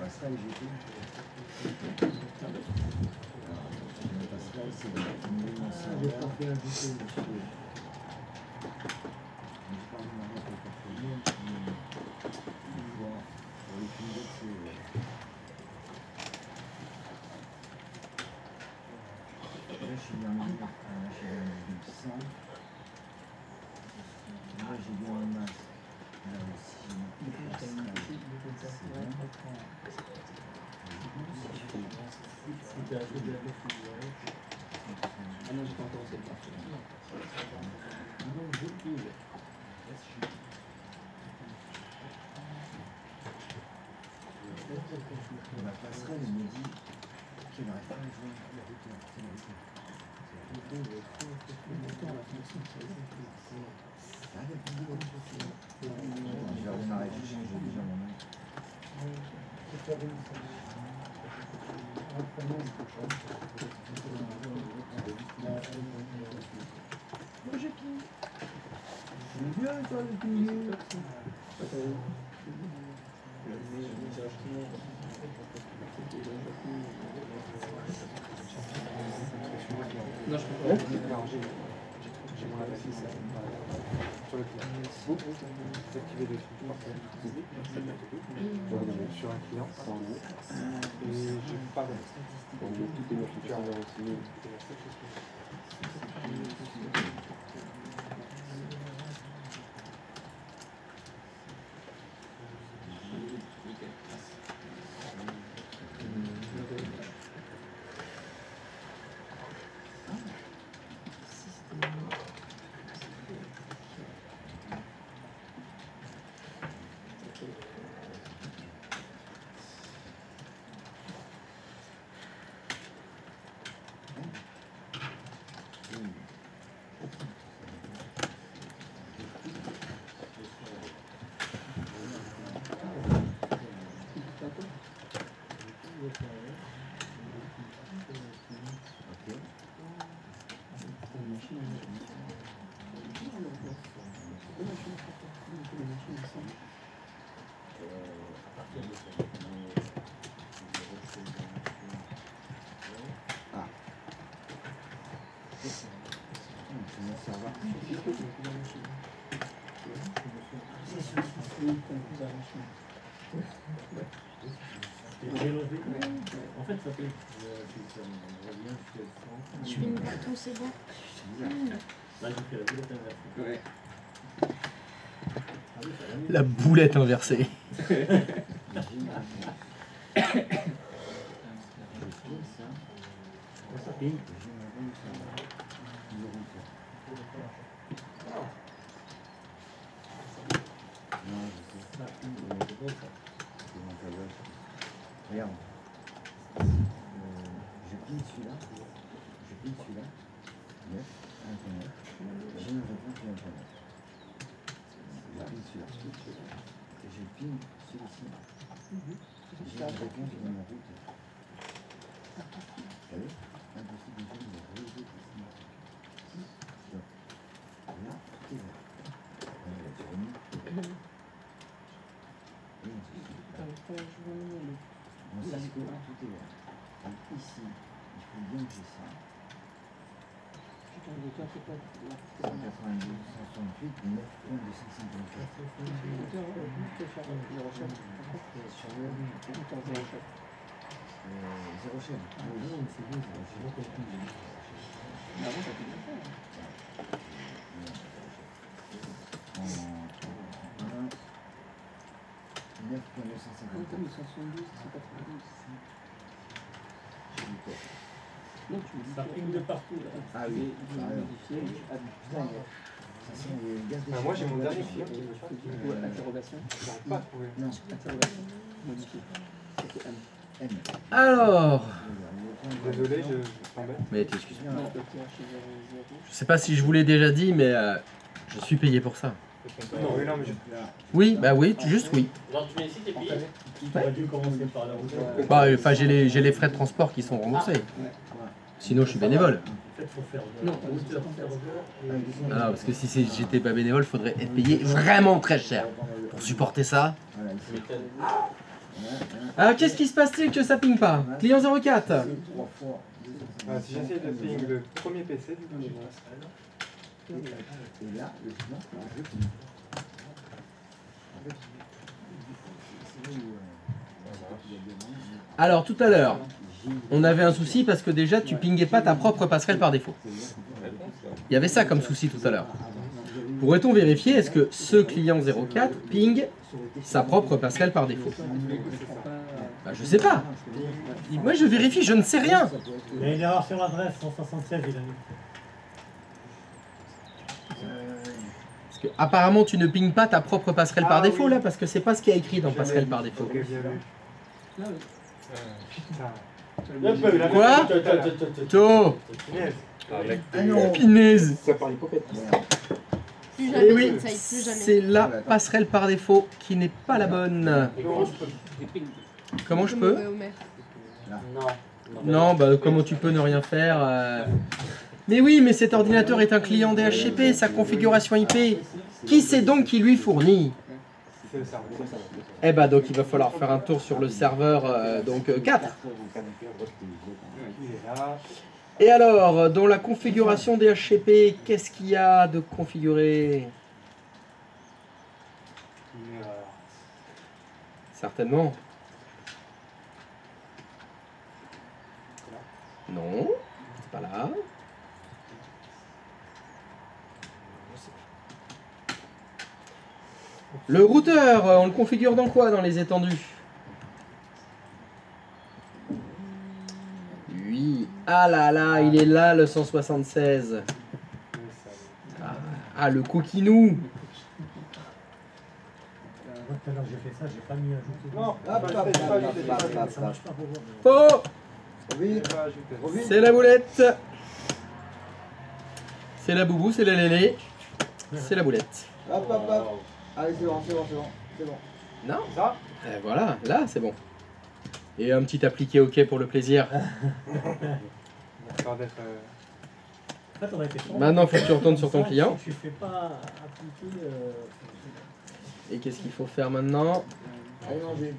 Passerelle, j'ai fait. La passerelle, c'est de filmer mon serveur. J'ai pas fait un bouton, monsieur. J'ai pas remarqué pour le portfolio, mais bon, pour les filmer, c'est... Là, je suis bien mis, là, je suis bien mis 100. Là, j'ai bien un masque. Là aussi, c'est bon. Ah non, j'ai pas encore cette partie. La passerelle, elle me dit qu'elle n'arrive pas à joindre la hauteur. C'est la hauteur. Je vais redémarrer, je change déjà mon nom. Bon, je ping. C'est bien toi le pilier. Non, je peux pas. Non, j'ai mon adresse ici. Sur le client. Vous activez dessus. Sur un client, c'est en haut. Et j'ai pas d'adresse. Donc tout est notifié. En fait, ça fait. Je fais une partout, c'est bon. Là, j'ai fait la boulette inversée. La boulette inversée. Ça ping. Regarde. Je pile celui-là. Je pile celui-là. 9, 1.9. J'ai une réponse de 1.9. Je pile celui-là. Et je pile celui-ci. J'ai une réponse de ma route. Vous savez, impossible de faire une réseau ici. Là, tout est vert. On va sur une. Et on se suit. Mon Cisco, tout est vert. Et ici, faut bien que j'ai ça. 192, 168, 9 points de 554. Zéro chaîne. En 9 points de 154. Ça ping de partout là. Ah oui, Moi j'ai mon dernier client qui me charge. Interrogation. J'arrive pas à trouver. Non, Interrogation. Modifié. C'était M. M. Alors, Désolé, je t'embête. mais excuse-moi. Non, le chez 0. Je sais pas si je vous l'ai déjà dit, mais je suis payé pour ça. Non, mais je... Oui, bah oui, juste oui. Genre tu mets ici, t'es payé. Tu aurais dû commencer par la route. Bah, enfin, j'ai les frais de transport qui sont remboursés. Sinon, je suis bénévole. En fait, faut faire Non, routeur, serveur et... Ah non, parce que si j'étais pas bénévole, faudrait être payé vraiment très cher pour supporter ça. Voilà, ici. Alors, qu'est-ce qui se passe-t-il que ça ping pas? Client 04. 3 fois. Si j'essaye de ping le premier PC, du coup, j'ai pas. Et là, le silence, je ping. En fait, c'est là où... Alors, tout à l'heure, on avait un souci parce que déjà, tu pingais pas ta propre passerelle par défaut. Il y avait ça comme souci tout à l'heure. Pourrait-on vérifier, est-ce que ce client 04 ping sa propre passerelle par défaut? Bah, je sais pas. Moi, je vérifie, je ne sais rien. Il y a une erreur sur l'adresse 176, il a mis. Parce que, apparemment, tu ne pinges pas ta propre passerelle par défaut, là, parce que c'est pas ce qui est écrit dans passerelle par défaut. Ok, bien vu. Putain. Quoi? To Punaise. Ah non. Pinaise. Ça parle hypocrite. Plus Eh jamais, oui, ça ne plus jamais. c'est la passerelle par défaut qui n'est pas la bonne. Et comment je peux? Comment je peux? Non. Non, bah comment tu peux ne rien faire Mais oui, mais cet ordinateur est un client DHCP, sa configuration IP. Qui c'est donc qui lui fournit? C'est le serveur. Eh bah donc il va falloir faire un tour sur le serveur 4. Il est là. Et alors, dans la configuration DHCP, qu'est-ce qu'il y a de configuré? Une erreur. Certainement. Non, c'est pas là. Le routeur, on le configure dans quoi dans les étendues? Oui. Ah là là, il est là le 176. Ah, le coquinou. Moi, tout à l'heure, j'ai fait ça, j'ai pas mis ajouter. Non, Hop, hop, hop, Ça marche pas pour voir. Oh, Vite, vite. c'est la boulette. C'est la boubou, c'est la lélé. C'est la boulette. Hop, hop, hop. Allez, c'est bon, c'est bon, c'est bon. C'est bon. Non. Ça Et voilà, là c'est bon. Et un petit appliqué OK pour le plaisir. Histoire d'être... En fait, on a été formé. Maintenant, faut que tu retournes sur ton client. Si tu fais pas appliquer. Et qu'est-ce qu'il faut faire maintenant? Allez manger.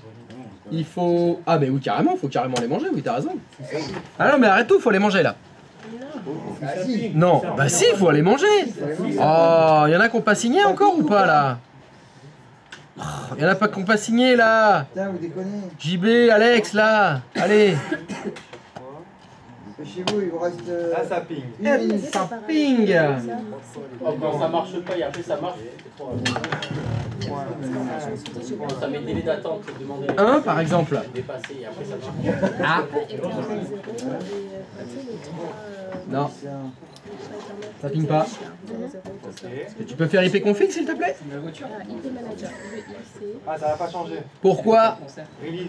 Il faut... Ah mais oui, carrément, faut carrément les manger, oui, t'as raison. Ah non, mais arrête tout, faut les manger là. Ah si. Non, bah si, faut aller manger. Oh, y en a qui n'ont pas signé encore ou pas là? Oh, y en a pas qui n'ont pas signé là. Putain, vous déconnez. JB, Alex là. Allez. Chez vous, il vous reste... Là, ça ping. une minute. Ça ping. Oh, quand ça marche pas et après ça marche, c'est trop. Ça met délai d'attente pour demander. Un par exemple. Dépasser et après ça marche. Ah. Non, ça ping pas. Est-ce que tu peux faire IP config s'il te plaît? IP manager, le IC. Ah, ça va pas changer. Pourquoi? Release.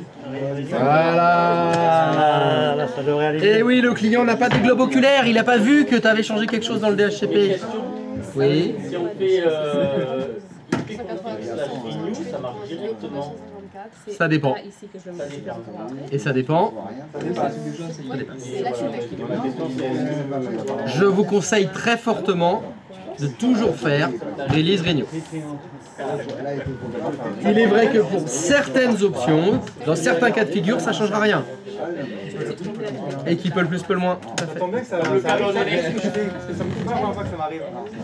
Voilà. Là, ça devrait aller. Et oui, le client n'a pas de globe oculaire, il n'a pas vu que tu avais changé quelque chose dans le DHCP. Oui. Si on fait IP config/renew, ça marche directement. Ça dépend. Ça dépend. Et ça dépend. Ça dépasse. Ça dépasse. Et voilà, ma question c'est Je vous conseille très fortement de toujours faire release renew. Il est vrai que pour certaines options, dans certains cas de figure, ça ne changera rien. Et qui peut le plus, peut le moins. Tout à fait. Ça tombe bien que ça arrive, parce que ça me coûte pas la première fois que ça m'arrive.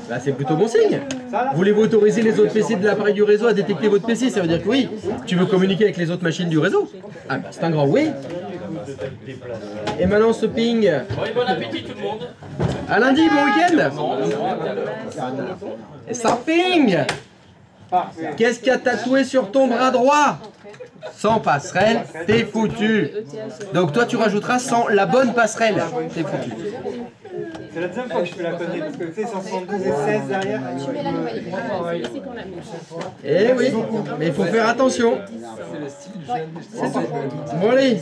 Bah, c'est plutôt bon signe. Voulez-vous autoriser les autres PC de l'appareil du réseau à détecter votre PC? Ça veut dire que oui. Tu veux communiquer avec les autres machines du réseau? Ah bah c'est un grand oui. Et maintenant ce ping. Bon, et bon appétit tout le monde. À lundi, bon week-end. Et ça ping. Qu'est-ce qu'il y a tatoué sur ton bras droit? Sans passerelle, t'es foutu. Donc toi tu rajouteras sans la bonne passerelle. T'es foutu. C'est la deuxième fois que je fais la connerie, parce que tu sais, 172 et 16 derrière. Tu mets la nouvelle. C'est qu'on l'a mis. Eh oui, mais il faut faire attention. C'est le style jeune. Bon allez.